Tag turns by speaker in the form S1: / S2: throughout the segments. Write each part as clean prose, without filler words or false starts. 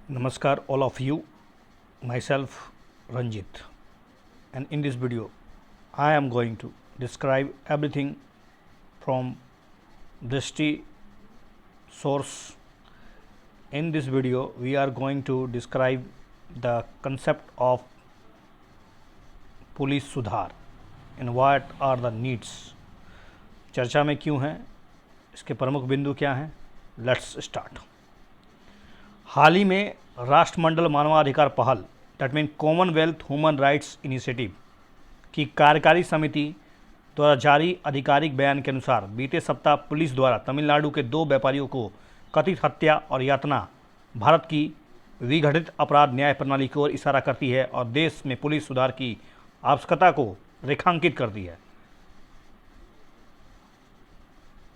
S1: Namaskar all of you, myself Ranjit, and in this video I am going to describe everything from Drishti source. In this video we are going to describe the concept of police सुधार and what are the needs. चर्चा में क्यों हैं, इसके प्रमुख बिंदु क्या हैं, लेट्स स्टार्ट। हाल ही में राष्ट्रमंडल मानवाधिकार पहल that mean Commonwealth human rights initiative की कार्यकारी समिति द्वारा जारी आधिकारिक बयान के अनुसार बीते सप्ताह पुलिस द्वारा तमिलनाडु के 2 व्यापारियों को कथित हत्या और यातना भारत की विघटित अपराध न्याय प्रणाली की ओर इशारा करती है और देश में पुलिस सुधार की आवश्यकता को रेखांकित करती है।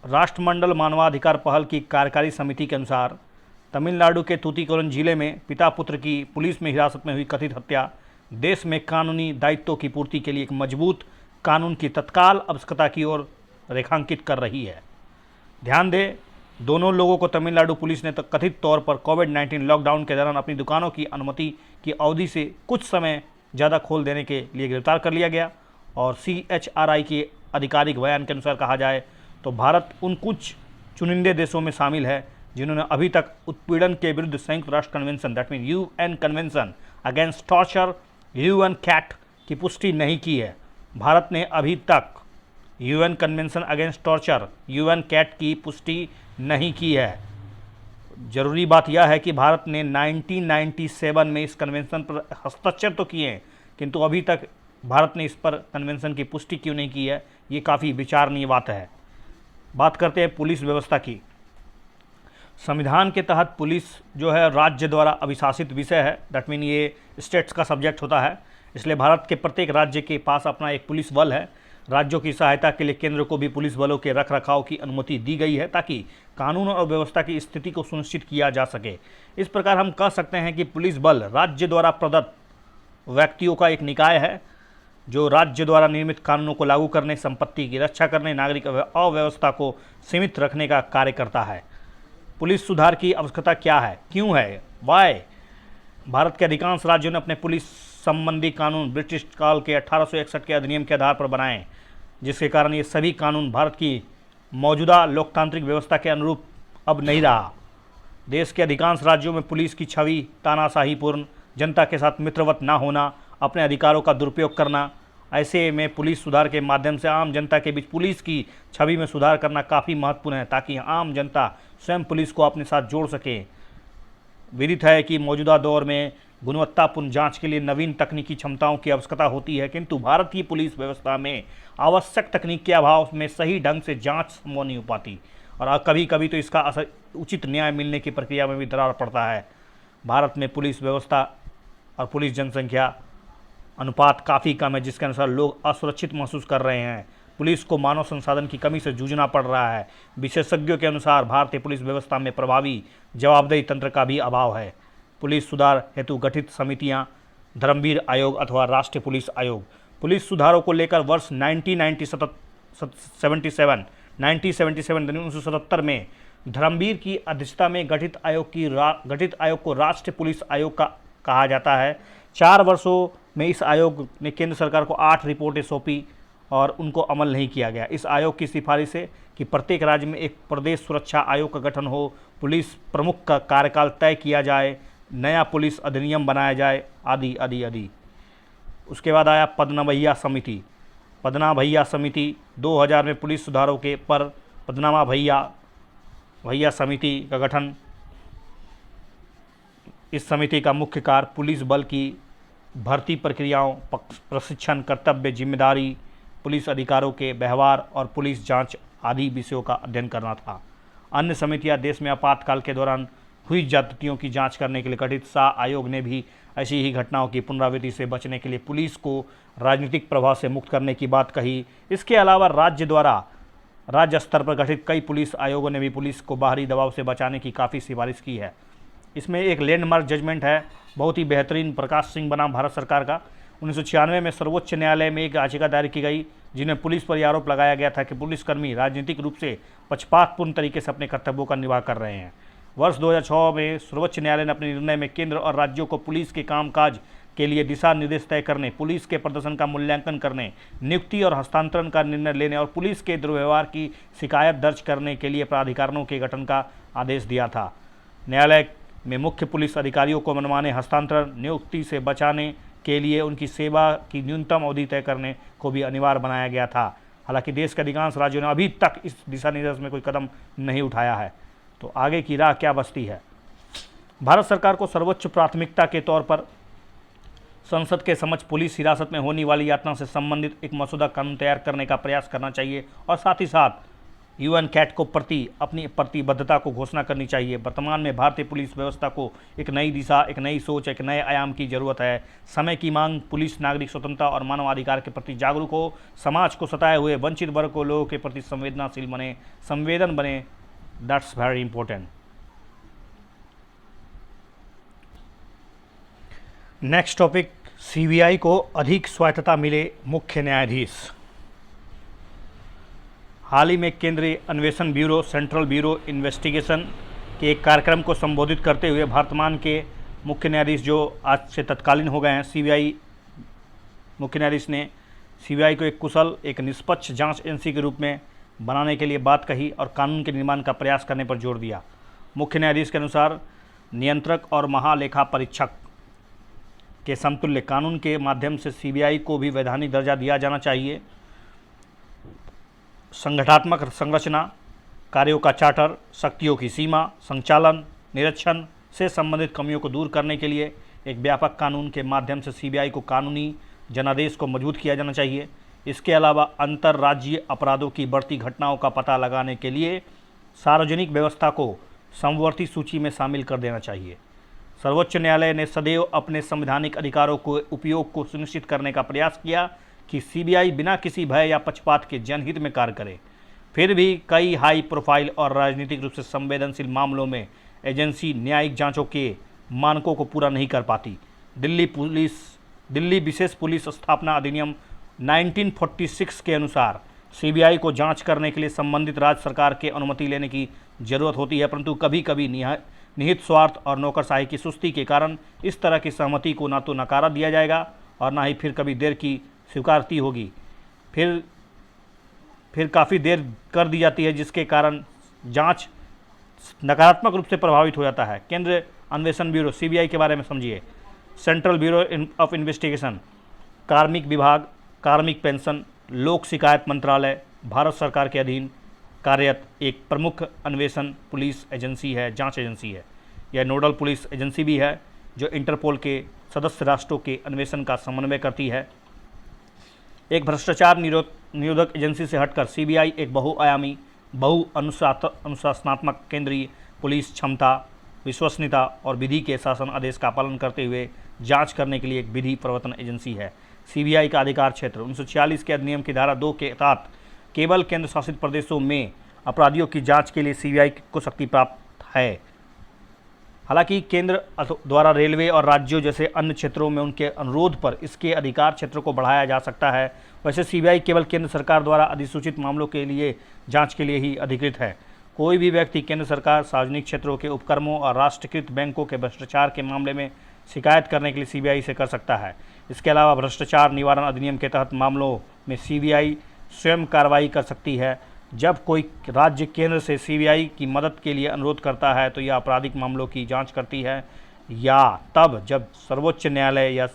S1: राष्ट्रमंडल मानवाधिकार पहल की कार्यकारी समिति के अनुसार तमिलनाडु के तूतीकोरन जिले में पिता पुत्र की पुलिस में हिरासत में हुई कथित हत्या देश में कानूनी दायित्वों की पूर्ति के लिए एक मजबूत कानून की तत्काल आवश्यकता की ओर रेखांकित कर रही है। ध्यान दें, दोनों लोगों को तमिलनाडु पुलिस ने कथित तौर पर कोविड-19 लॉकडाउन के दौरान अपनी दुकानों की अनुमति की अवधि से कुछ समय ज़्यादा खोल देने के लिए गिरफ्तार कर लिया गया और CHRI के आधिकारिक बयान के अनुसार कहा जाए तो भारत उन कुछ चुनिंदे देशों में शामिल है जिन्होंने अभी तक उत्पीड़न के विरुद्ध संयुक्त राष्ट्र convention that mean UN convention against torture UN CAT की पुष्टि नहीं की है। भारत ने अभी तक UN convention against torture UN CAT की पुष्टि नहीं की है। जरूरी बात यह है कि भारत ने 1997 में इस कन्वेंशन पर हस्ताक्षर तो किए हैं, किंतु अभी तक भारत ने इस पर कन्वेंशन की पुष्टि क्यों नहीं की है, ये काफ़ी विचारणीय बात है। बात करते हैं पुलिस व्यवस्था की। संविधान के तहत पुलिस जो है राज्य द्वारा अभिशासित विषय है, दैट मीन ये स्टेट्स का सब्जेक्ट होता है, इसलिए भारत के प्रत्येक राज्य के पास अपना एक पुलिस बल है। राज्यों की सहायता के लिए केंद्र को भी पुलिस बलों के रखरखाव की अनुमति दी गई है ताकि कानून और व्यवस्था की स्थिति को सुनिश्चित किया जा सके। इस प्रकार हम कह सकते हैं कि पुलिस बल राज्य द्वारा प्रदत्त व्यक्तियों का एक निकाय है जो राज्य द्वारा निर्मित कानूनों को लागू करने, संपत्ति की रक्षा करने, नागरिक अव्यवस्था को सीमित रखने का कार्य करता है। पुलिस सुधार की आवश्यकता क्या है, क्यों है, वाई? भारत के अधिकांश राज्यों ने अपने पुलिस संबंधी कानून ब्रिटिश काल के 1861 के अधिनियम के आधार पर बनाए, जिसके कारण ये सभी कानून भारत की मौजूदा लोकतांत्रिक व्यवस्था के अनुरूप अब नहीं रहा। देश के अधिकांश राज्यों में पुलिस की छवि तानाशाहीपूर्ण, जनता के साथ मित्रवत ना होना, अपने अधिकारों का दुरुपयोग करना, ऐसे में पुलिस सुधार के माध्यम से आम जनता के बीच पुलिस की छवि में सुधार करना काफ़ी महत्वपूर्ण है ताकि आम जनता स्वयं पुलिस को अपने साथ जोड़ सके। विदित है कि मौजूदा दौर में गुणवत्तापूर्ण जांच के लिए नवीन तकनीकी क्षमताओं की आवश्यकता होती है, किंतु भारत की पुलिस व्यवस्था में आवश्यक तकनीक के अभाव में सही ढंग से जांच संभव नहीं हो पाती और कभी कभी तो इसका असर उचित न्याय मिलने की प्रक्रिया में भी दरार पड़ता है। भारत में पुलिस व्यवस्था और पुलिस जनसंख्या अनुपात काफ़ी कम है, जिसके अनुसार लोग असुरक्षित महसूस कर रहे हैं। पुलिस को मानव संसाधन की कमी से जूझना पड़ रहा है। विशेषज्ञों के अनुसार भारतीय पुलिस व्यवस्था में प्रभावी जवाबदेही तंत्र का भी अभाव है। पुलिस सुधार हेतु गठित समितियां, धर्मवीर आयोग अथवा राष्ट्रीय पुलिस आयोग। पुलिस सुधारों को लेकर वर्ष 1977 में धर्मवीर की अध्यक्षता में गठित आयोग को राष्ट्रीय पुलिस आयोग का कहा जाता है। 4 वर्षों में इस आयोग ने केंद्र सरकार को 8 रिपोर्टें सौंपी और उनको अमल नहीं किया गया। इस आयोग की सिफारिश है कि प्रत्येक राज्य में एक प्रदेश सुरक्षा आयोग का गठन हो, पुलिस प्रमुख का कार्यकाल तय किया जाए, नया पुलिस अधिनियम बनाया जाए, आदि आदि आदि। उसके बाद आया पदना भैया समिति 2000 में पुलिस सुधारों के पर पदनामा भैया समिति का गठन। इस समिति का मुख्य कार्य पुलिस बल की भर्ती प्रक्रियाओं, प्रशिक्षण, कर्तव्य, जिम्मेदारी, पुलिस अधिकारों के व्यवहार और पुलिस जांच आदि विषयों का अध्ययन करना था। अन्य समितियां देश में आपातकाल के दौरान हुई ज्यादतियों की जांच करने के लिए गठित शाह आयोग ने भी ऐसी ही घटनाओं की पुनरावृत्ति से बचने के लिए पुलिस को राजनीतिक प्रभाव से मुक्त करने की बात कही। इसके अलावा राज्य स्तर पर गठित कई पुलिस आयोगों ने भी पुलिस को बाहरी दबाव से बचाने की काफ़ी सिफारिश की है। इसमें एक लैंडमार्क जजमेंट है, बहुत ही बेहतरीन, प्रकाश सिंह बनाम भारत सरकार का। 1996 में सर्वोच्च न्यायालय में एक याचिका दायर की गई जिन्हें पुलिस पर यह आरोप लगाया गया था कि पुलिसकर्मी राजनीतिक रूप से पक्षपातपूर्ण तरीके से अपने कर्तव्यों का निर्वाह कर रहे हैं। वर्ष 2006 में सर्वोच्च न्यायालय ने अपने निर्णय में केंद्र और राज्यों को पुलिस के कामकाज के लिए दिशा निर्देश तय करने, पुलिस के प्रदर्शन का मूल्यांकन करने, नियुक्ति और हस्तांतरण का निर्णय लेने और पुलिस के दुर्व्यवहार की शिकायत दर्ज करने के लिए प्राधिकरणों के गठन का आदेश दिया था। न्यायालय में मुख्य पुलिस अधिकारियों को मनमाने हस्तांतरण, नियुक्ति से बचाने के लिए उनकी सेवा की न्यूनतम अवधि तय करने को भी अनिवार्य बनाया गया था। हालांकि देश के अधिकांश राज्यों ने अभी तक इस दिशा निर्देश में कोई कदम नहीं उठाया है। तो आगे की राह क्या बचती है? भारत सरकार को सर्वोच्च प्राथमिकता के तौर पर संसद के समक्ष पुलिस हिरासत में होने वाली यातना से संबंधित एक मसौदा कानून तैयार करने का प्रयास करना चाहिए और साथ ही साथ यूएन कैट को प्रति अपनी प्रतिबद्धता को घोषणा करनी चाहिए। वर्तमान में भारतीय पुलिस व्यवस्था को एक नई दिशा, एक नई सोच, एक नए आयाम की जरूरत है। समय की मांग पुलिस नागरिक स्वतंत्रता और मानवाधिकार के प्रति जागरूक हो, समाज को सताए हुए वंचित वर्ग को लोगों के प्रति संवेदन बने। That's very important. Next topic, CBI को अधिक स्वायत्तता मिले मुख्य न्यायाधीश। हाल ही में केंद्रीय अन्वेषण ब्यूरो, सेंट्रल ब्यूरो इन्वेस्टिगेशन के एक कार्यक्रम को संबोधित करते हुए वर्तमान के मुख्य न्यायाधीश जो आज से तत्कालीन हो गए हैं, सीबीआई मुख्य न्यायाधीश ने सीबीआई को एक कुशल, एक निष्पक्ष जांच एजेंसी के रूप में बनाने के लिए बात कही और कानून के निर्माण का प्रयास करने पर जोर दिया। मुख्य न्यायाधीश के अनुसार नियंत्रक और महालेखा परीक्षक के समतुल्य कानून के माध्यम से सीबीआई को भी वैधानिक दर्जा दिया जाना चाहिए। संगठनात्मक संरचना, कार्यों का चार्टर, शक्तियों की सीमा, संचालन, निरीक्षण से संबंधित कमियों को दूर करने के लिए एक व्यापक कानून के माध्यम से सीबीआई को कानूनी जनादेश को मजबूत किया जाना चाहिए। इसके अलावा अंतर्राज्यीय अपराधों की बढ़ती घटनाओं का पता लगाने के लिए सार्वजनिक व्यवस्था को समवर्ती सूची में शामिल कर देना चाहिए। सर्वोच्च न्यायालय ने सदैव अपने संवैधानिक अधिकारों को उपयोग को सुनिश्चित करने का प्रयास किया कि सीबीआई बिना किसी भय या पक्षपात के जनहित में कार्य करे। फिर भी कई हाई प्रोफाइल और राजनीतिक रूप से संवेदनशील मामलों में एजेंसी न्यायिक जांचों के मानकों को पूरा नहीं कर पाती। दिल्ली विशेष पुलिस स्थापना अधिनियम 1946 के अनुसार सीबीआई को जांच करने के लिए संबंधित राज्य सरकार के अनुमति लेने की जरूरत होती है, परंतु कभी कभी निहित स्वार्थ और नौकरशाही की सुस्ती के कारण इस तरह की सहमति को ना तो नकारा दिया जाएगा और ना ही फिर कभी देर की स्वीकारती होगी। फिर काफ़ी देर कर दी जाती है, जिसके कारण जांच नकारात्मक रूप से प्रभावित हो जाता है। केंद्रीय अन्वेषण ब्यूरो सीबीआई के बारे में समझिए। सेंट्रल ब्यूरो ऑफ इन्वेस्टिगेशन, कार्मिक विभाग, कार्मिक पेंशन, लोक शिकायत मंत्रालय भारत सरकार के अधीन कार्यरत एक प्रमुख अन्वेषण पुलिस एजेंसी है, जांच एजेंसी है। यह नोडल पुलिस एजेंसी भी है जो इंटरपोल के सदस्य राष्ट्रों के अन्वेषण का समन्वय करती है। एक भ्रष्टाचार निरोधक एजेंसी से हटकर सीबीआई एक बहुआयामी, अनुशासनात्मक केंद्रीय पुलिस क्षमता, विश्वसनीयता और विधि के शासन आदेश का पालन करते हुए जांच करने के लिए एक विधि प्रवर्तन एजेंसी है। सीबीआई का अधिकार क्षेत्र 1946 के अधिनियम की धारा 2 के तहत केवल केंद्र शासित प्रदेशों में अपराधियों की जांच के लिए सीबीआई को शक्ति प्राप्त है। हालांकि केंद्र द्वारा रेलवे और राज्यों जैसे अन्य क्षेत्रों में उनके अनुरोध पर इसके अधिकार क्षेत्र को बढ़ाया जा सकता है। वैसे सीबीआई केवल केंद्र सरकार द्वारा अधिसूचित मामलों के लिए जांच के लिए ही अधिकृत है। कोई भी व्यक्ति केंद्र सरकार, सार्वजनिक क्षेत्रों के उपक्रमों और राष्ट्रीयकृत बैंकों के भ्रष्टाचार के मामले में शिकायत करने के लिए सीबीआई से कर सकता है। इसके अलावा भ्रष्टाचार निवारण अधिनियम के तहत मामलों में सीबीआई स्वयं कार्रवाई कर सकती है। जब कोई राज्य केंद्र से सीबीआई की मदद के लिए अनुरोध करता है तो यह आपराधिक मामलों की जांच करती है, या तब जब सर्वोच्च न्यायालय या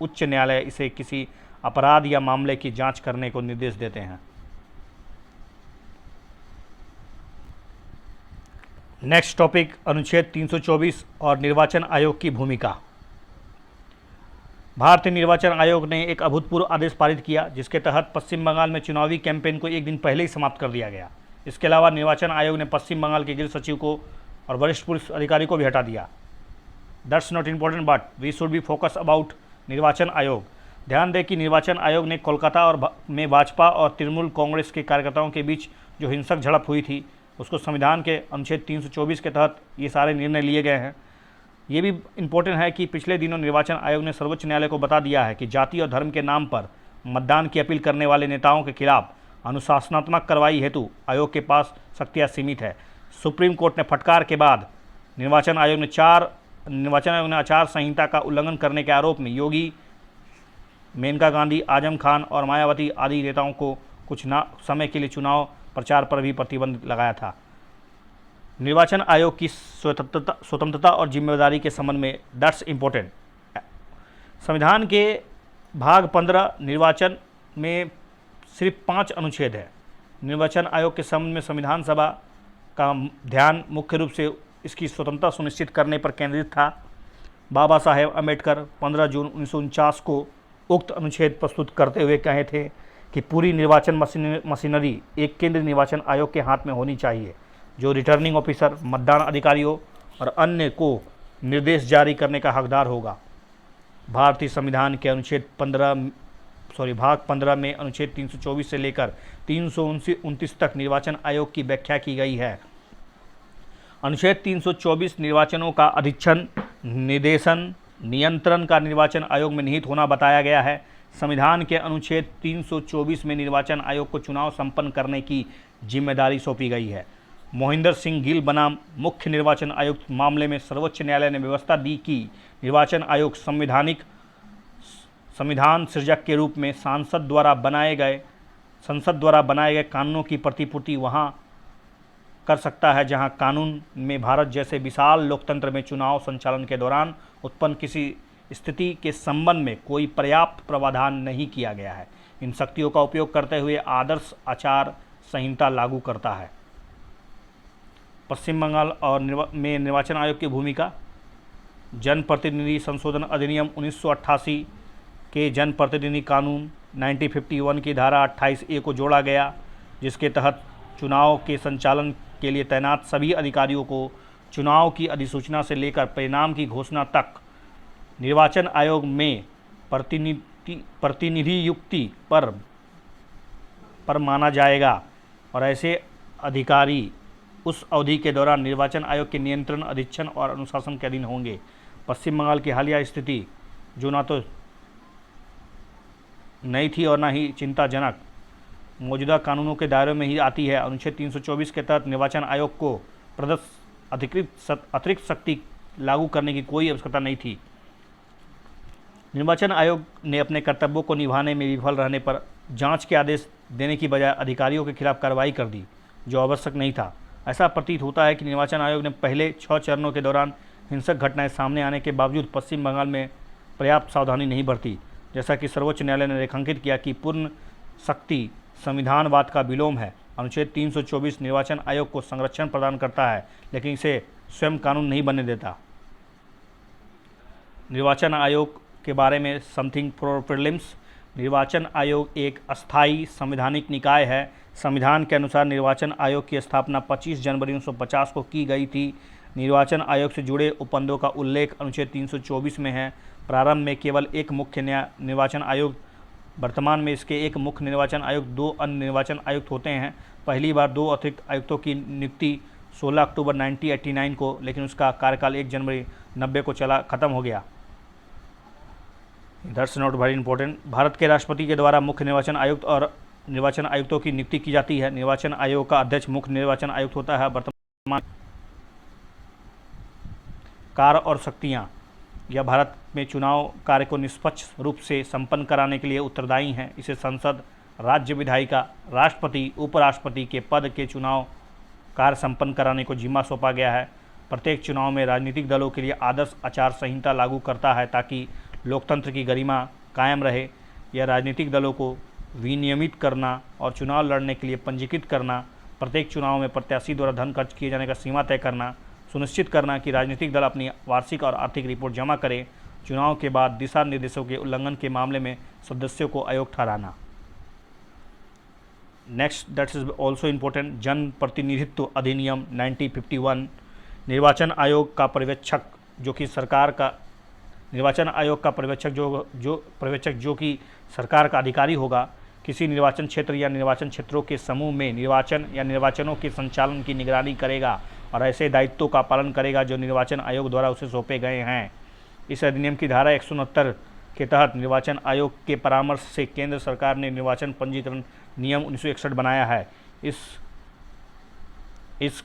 S1: उच्च न्यायालय इसे किसी अपराध या मामले की जांच करने को निर्देश देते हैं। नेक्स्ट टॉपिक, अनुच्छेद 324 और निर्वाचन आयोग की भूमिका। भारतीय निर्वाचन आयोग ने एक अभूतपूर्व आदेश पारित किया, जिसके तहत पश्चिम बंगाल में चुनावी कैंपेन को एक दिन पहले ही समाप्त कर दिया गया। इसके अलावा निर्वाचन आयोग ने पश्चिम बंगाल के गृह सचिव को और वरिष्ठ पुलिस अधिकारी को भी हटा दिया। That's not important but we should be focus about निर्वाचन आयोग। ध्यान दें कि निर्वाचन आयोग ने कोलकाता और में भाजपा और तृणमूल कांग्रेस के कार्यकर्ताओं के बीच जो हिंसक झड़प हुई थी, उसको संविधान के अनुच्छेद 324 के तहत ये सारे निर्णय लिए गए हैं। ये भी इम्पोर्टेंट है कि पिछले दिनों निर्वाचन आयोग ने सर्वोच्च न्यायालय को बता दिया है कि जाति और धर्म के नाम पर मतदान की अपील करने वाले नेताओं के खिलाफ अनुशासनात्मक कार्रवाई हेतु आयोग के पास शक्तियाँ सीमित है। सुप्रीम कोर्ट ने फटकार के बाद निर्वाचन आयोग ने आचार संहिता का उल्लंघन करने के आरोप में योगी, मेनका गांधी, आजम खान और मायावती आदि नेताओं को कुछ समय के लिए चुनाव प्रचार पर भी प्रतिबंध लगाया था। निर्वाचन आयोग की स्वतंत्रता और जिम्मेदारी के संबंध में दैट्स इम्पोर्टेंट। संविधान के भाग 15 निर्वाचन में सिर्फ 5 अनुच्छेद है। निर्वाचन आयोग के संबंध में संविधान सभा का ध्यान मुख्य रूप से इसकी स्वतंत्रता सुनिश्चित करने पर केंद्रित था। बाबा साहेब अम्बेडकर 15 जून 1949 को उक्त अनुच्छेद प्रस्तुत करते हुए कहे थे कि पूरी निर्वाचन मशीनरी एक केंद्रीय निर्वाचन आयोग के हाथ में होनी चाहिए, जो रिटर्निंग ऑफिसर, मतदान अधिकारियों और अन्य को निर्देश जारी करने का हकदार होगा। भारतीय संविधान के भाग 15 में अनुच्छेद 324 से लेकर 329 तक निर्वाचन आयोग की व्याख्या की गई है। अनुच्छेद 324 निर्वाचनों का अधीक्षण, निर्देशन, नियंत्रण का निर्वाचन आयोग में निहित होना बताया गया है। संविधान के अनुच्छेद 324 में निर्वाचन आयोग को चुनाव संपन्न करने की जिम्मेदारी सौंपी गई है। मोहिंदर सिंह गिल बनाम मुख्य निर्वाचन आयुक्त मामले में सर्वोच्च न्यायालय ने व्यवस्था दी कि निर्वाचन आयोग संविधान सृजक के रूप में संसद द्वारा बनाए गए कानूनों की प्रतिपूर्ति वहां कर सकता है जहां कानून में भारत जैसे विशाल लोकतंत्र में चुनाव संचालन के दौरान उत्पन्न किसी स्थिति के संबंध में कोई पर्याप्त प्रावधान नहीं किया गया है। इन शक्तियों का उपयोग करते हुए आदर्श आचार संहिता लागू करता है। पश्चिम बंगाल और में निर्वाचन आयोग की भूमिका। जनप्रतिनिधि संशोधन अधिनियम 1988 के जनप्रतिनिधि कानून 1951 की धारा 28A को जोड़ा गया, जिसके तहत चुनाव के संचालन के लिए तैनात सभी अधिकारियों को चुनाव की अधिसूचना से लेकर परिणाम की घोषणा तक निर्वाचन आयोग में प्रतिनिधियुक्ति पर माना जाएगा और ऐसे अधिकारी उस अवधि के दौरान निर्वाचन आयोग के नियंत्रण, अधीक्षण और अनुशासन के अधीन होंगे। पश्चिम बंगाल की हालिया स्थिति, जो ना तो नई थी और ना ही चिंताजनक, मौजूदा कानूनों के दायरे में ही आती है। अनुच्छेद 324 के तहत निर्वाचन आयोग को प्रदत्त अतिरिक्त शक्ति लागू करने की कोई आवश्यकता नहीं थी। निर्वाचन आयोग ने अपने कर्तव्यों को निभाने में विफल रहने पर जांच के आदेश देने की बजाय अधिकारियों के खिलाफ कार्रवाई कर दी, जो आवश्यक नहीं था। ऐसा प्रतीत होता है कि निर्वाचन आयोग ने पहले 6 चरणों के दौरान हिंसक घटनाएं सामने आने के बावजूद पश्चिम बंगाल में पर्याप्त सावधानी नहीं बरती। जैसा कि सर्वोच्च न्यायालय ने रेखांकित किया कि पूर्ण शक्ति संविधानवाद का विलोम है। अनुच्छेद 324 निर्वाचन आयोग को संरक्षण प्रदान करता है, लेकिन इसे स्वयं कानून नहीं बनने देता। निर्वाचन आयोग के बारे में समथिंग फॉर प्रीलिम्स। निर्वाचन आयोग एक अस्थायी संवैधानिक निकाय है। संविधान के अनुसार निर्वाचन आयोग की स्थापना 25 जनवरी 1950 को की गई थी। निर्वाचन आयोग से जुड़े उपबंधों का उल्लेख अनुच्छेद 324 में है। प्रारंभ में केवल एक मुख्य निर्वाचन आयोग, वर्तमान में इसके एक मुख्य निर्वाचन आयुक्त, 2 अन्य निर्वाचन आयुक्त होते हैं। पहली बार 2 अतिरिक्त आयुक्तों की नियुक्ति 16 अक्टूबर 1989 को, लेकिन उसका कार्यकाल 1 जनवरी 90 को खत्म हो गया। That's not very important. Bharat के राष्ट्रपति के द्वारा मुख्य निर्वाचन आयुक्त और निर्वाचन आयुक्तों की नियुक्ति की जाती है। निर्वाचन आयोग का अध्यक्ष मुख्य निर्वाचन आयुक्त होता है। वर्तमान कार्य और शक्तियाँ, यह भारत में चुनाव कार्य को निष्पक्ष रूप से संपन्न कराने के लिए उत्तरदायी हैं। इसे संसद, राज्य विधायिका, राष्ट्रपति, उपराष्ट्रपति के पद के चुनाव कार्य संपन्न कराने को जिम्मा सौंपा गया है। प्रत्येक चुनाव में राजनीतिक दलों के लिए आदर्श आचार संहिता लागू करता है ताकि लोकतंत्र की गरिमा कायम रहे। यह राजनीतिक दलों को विनियमित करना और चुनाव लड़ने के लिए पंजीकृत करना, प्रत्येक चुनाव में प्रत्याशी द्वारा धन खर्च किए जाने का सीमा तय करना, सुनिश्चित करना कि राजनीतिक दल अपनी वार्षिक और आर्थिक रिपोर्ट जमा करें, चुनाव के बाद दिशा निर्देशों के उल्लंघन के मामले में सदस्यों को अयोग्य ठहराना। Next, that is also important, जन प्रतिनिधित्व अधिनियम 1951। निर्वाचन आयोग का पर्यवेक्षक जो कि सरकार का निर्वाचन आयोग का पर्यवेक्षक जो कि सरकार का अधिकारी होगा, किसी निर्वाचन क्षेत्र या निर्वाचन क्षेत्रों के समूह में निर्वाचन या निर्वाचनों के संचालन की निगरानी करेगा और ऐसे दायित्वों का पालन करेगा जो निर्वाचन आयोग द्वारा उसे सौंपे गए हैं। इस अधिनियम की धारा 169 के तहत निर्वाचन आयोग के परामर्श से केंद्र सरकार ने निर्वाचन पंजीकरण नियम 1961 बनाया है। इस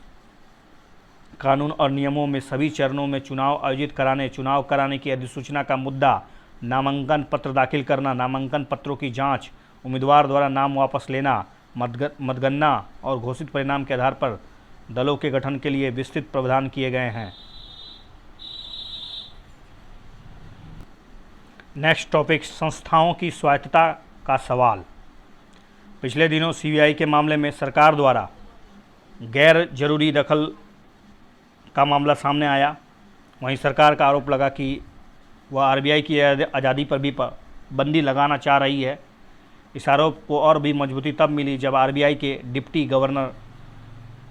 S1: कानून और नियमों में सभी चरणों में चुनाव कराने की अधिसूचना का मुद्दा, नामांकन पत्र दाखिल करना, नामांकन पत्रों की जांच, उम्मीदवार द्वारा नाम वापस लेना, मतगणना और घोषित परिणाम के आधार पर दलों के गठन के लिए विस्तृत प्रावधान किए गए हैं। नेक्स्ट टॉपिक, संस्थाओं की स्वायत्तता का सवाल। पिछले दिनों सीबीआई के मामले में सरकार द्वारा गैर जरूरी दखल का मामला सामने आया। वहीं सरकार का आरोप लगा कि वह आरबीआई की आज़ादी पर भी पाबंदी लगाना चाह रही है। इस आरोप को और भी मजबूती तब मिली जब आरबीआई के डिप्टी गवर्नर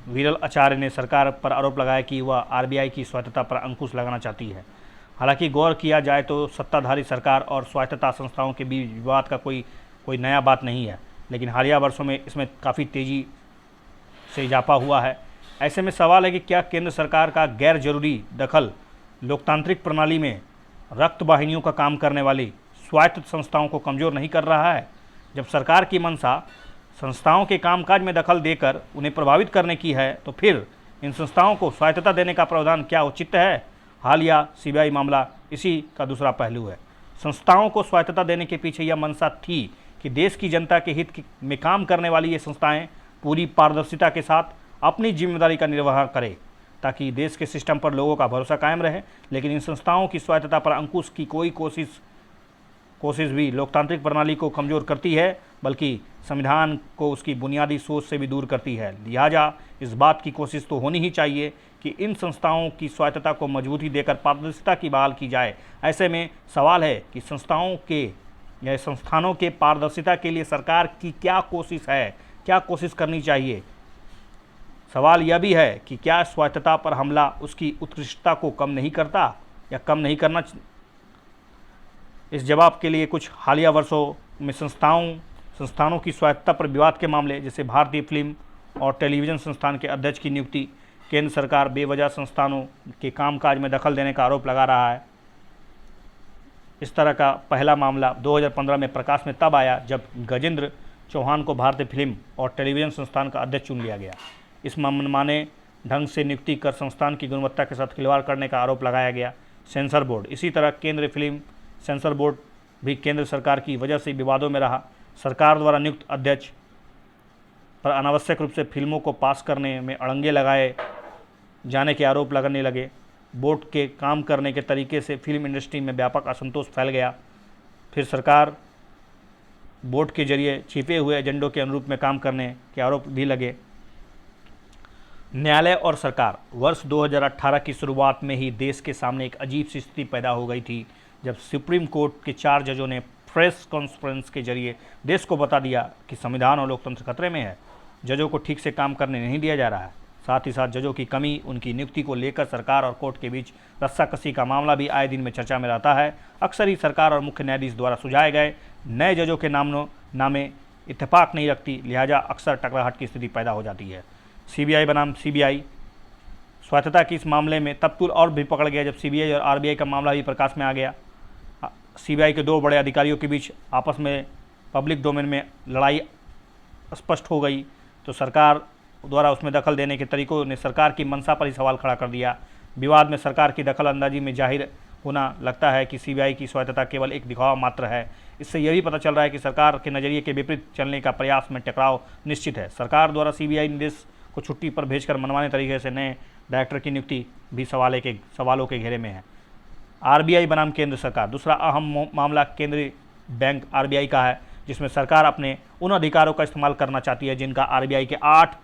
S1: विरल आचार्य ने सरकार पर आरोप लगाया कि वह आरबीआई की स्वायत्तता पर अंकुश लगाना चाहती है। हालांकि गौर किया जाए तो सत्ताधारी सरकार और स्वायत्तता संस्थाओं के बीच विवाद का कोई नया बात नहीं है, लेकिन हालिया वर्षों में इसमें काफ़ी तेज़ी से इजाफा हुआ है। ऐसे में सवाल है कि क्या केंद्र सरकार का गैर जरूरी दखल लोकतांत्रिक प्रणाली में रक्त वाहिनियों का काम करने वाली स्वायत्त संस्थाओं को कमज़ोर नहीं कर रहा है? जब सरकार की मंशा संस्थाओं के कामकाज में दखल देकर उन्हें प्रभावित करने की है, तो फिर इन संस्थाओं को स्वायत्तता देने का प्रावधान क्या उचित है? हालिया सीबीआई मामला इसी का दूसरा पहलू है। संस्थाओं को स्वायत्तता देने के पीछे यह मंशा थी कि देश की जनता के हित में काम करने वाली ये संस्थाएं पूरी पारदर्शिता के साथ अपनी जिम्मेदारी का निर्वाह करें, ताकि देश के सिस्टम पर लोगों का भरोसा कायम रहे। लेकिन इन संस्थाओं की स्वायत्तता पर अंकुश की कोई कोशिश भी लोकतांत्रिक प्रणाली को कमज़ोर करती है, बल्कि संविधान को उसकी बुनियादी सोच से भी दूर करती है। लिहाजा इस बात की कोशिश तो होनी ही चाहिए कि इन संस्थाओं की स्वायत्तता को मजबूती देकर पारदर्शिता की बहाल की जाए। ऐसे में सवाल है कि संस्थानों के पारदर्शिता के लिए सरकार की क्या कोशिश है, क्या कोशिश करनी चाहिए। सवाल यह भी है कि क्या स्वायत्तता पर हमला उसकी उत्कृष्टता को कम नहीं करता या कम नहीं करना। इस जवाब के लिए कुछ हालिया वर्षों में संस्थानों की स्वायत्तता पर विवाद के मामले, जैसे भारतीय फिल्म और टेलीविज़न संस्थान के अध्यक्ष की नियुक्ति, केंद्र सरकार बेवजह संस्थानों के कामकाज में दखल देने का आरोप लगा रहा है। इस तरह का पहला मामला 2015 में प्रकाश में तब आया जब गजेंद्र चौहान को भारतीय फिल्म और टेलीविज़न संस्थान का अध्यक्ष चुन लिया गया। इस मनमाने ढंग से नियुक्ति कर संस्थान की गुणवत्ता के साथ खिलवाड़ करने का आरोप लगाया गया। सेंसर बोर्ड, इसी तरह केंद्रीय फिल्म सेंसर बोर्ड भी केंद्र सरकार की वजह से विवादों में रहा। सरकार द्वारा नियुक्त अध्यक्ष पर अनावश्यक रूप से फिल्मों को पास करने में अड़ंगे लगाए जाने के आरोप लगने लगे। बोर्ड के काम करने के तरीके से फिल्म इंडस्ट्री में व्यापक असंतोष फैल गया। फिर सरकार बोर्ड के जरिए छिपे हुए एजेंडों के अनुरूप में काम करने के आरोप भी लगे। न्यायालय और सरकार, वर्ष 2018 की शुरुआत में ही देश के सामने एक अजीब सी स्थिति पैदा हो गई थी, जब सुप्रीम कोर्ट के 4 जजों ने प्रेस कॉन्फ्रेंस के जरिए देश को बता दिया कि संविधान और लोकतंत्र खतरे में है। जजों को ठीक से काम करने नहीं दिया जा रहा है। साथ ही साथ जजों की कमी, उनकी नियुक्ति को लेकर सरकार और कोर्ट के बीच रस्साकसी का मामला भी आए दिन में चर्चा में रहता है। अक्सर ही सरकार और मुख्य न्यायाधीश द्वारा सुझाए गए नए जजों के नामे इत्तेफाक नहीं रखती, लिहाजा अक्सर टकराहट की स्थिति पैदा हो जाती है। सीबीआई बनाम सीबीआई स्वायत्तता की इस मामले में तब तुल और भी पकड़ गया जब सीबीआई और आरबीआई का मामला भी प्रकाश में आ गया। सीबीआई के 2 बड़े अधिकारियों के बीच आपस में पब्लिक डोमेन में लड़ाई स्पष्ट हो गई, तो सरकार द्वारा उसमें दखल देने के तरीकों ने सरकार की मंशा पर ही सवाल खड़ा कर दिया। विवाद में सरकार की दखल अंदाजी में जाहिर होना लगता है कि सीबीआई की स्वायत्तता केवल एक दिखावा मात्र है। इससे यह भी पता चल रहा है कि सरकार के नज़रिए के विपरीत चलने का प्रयास में टकराव निश्चित है। सरकार द्वारा सीबीआई निदेश को छुट्टी पर भेजकर मनमाने तरीके से नए डायरेक्टर की नियुक्ति भी सवालों के घेरे में है। आरबीआई बनाम केंद्र सरकार, दूसरा अहम मामला केंद्रीय बैंक आरबीआई का है, जिसमें सरकार अपने उन अधिकारों का इस्तेमाल करना चाहती है जिनका आरबीआई के 8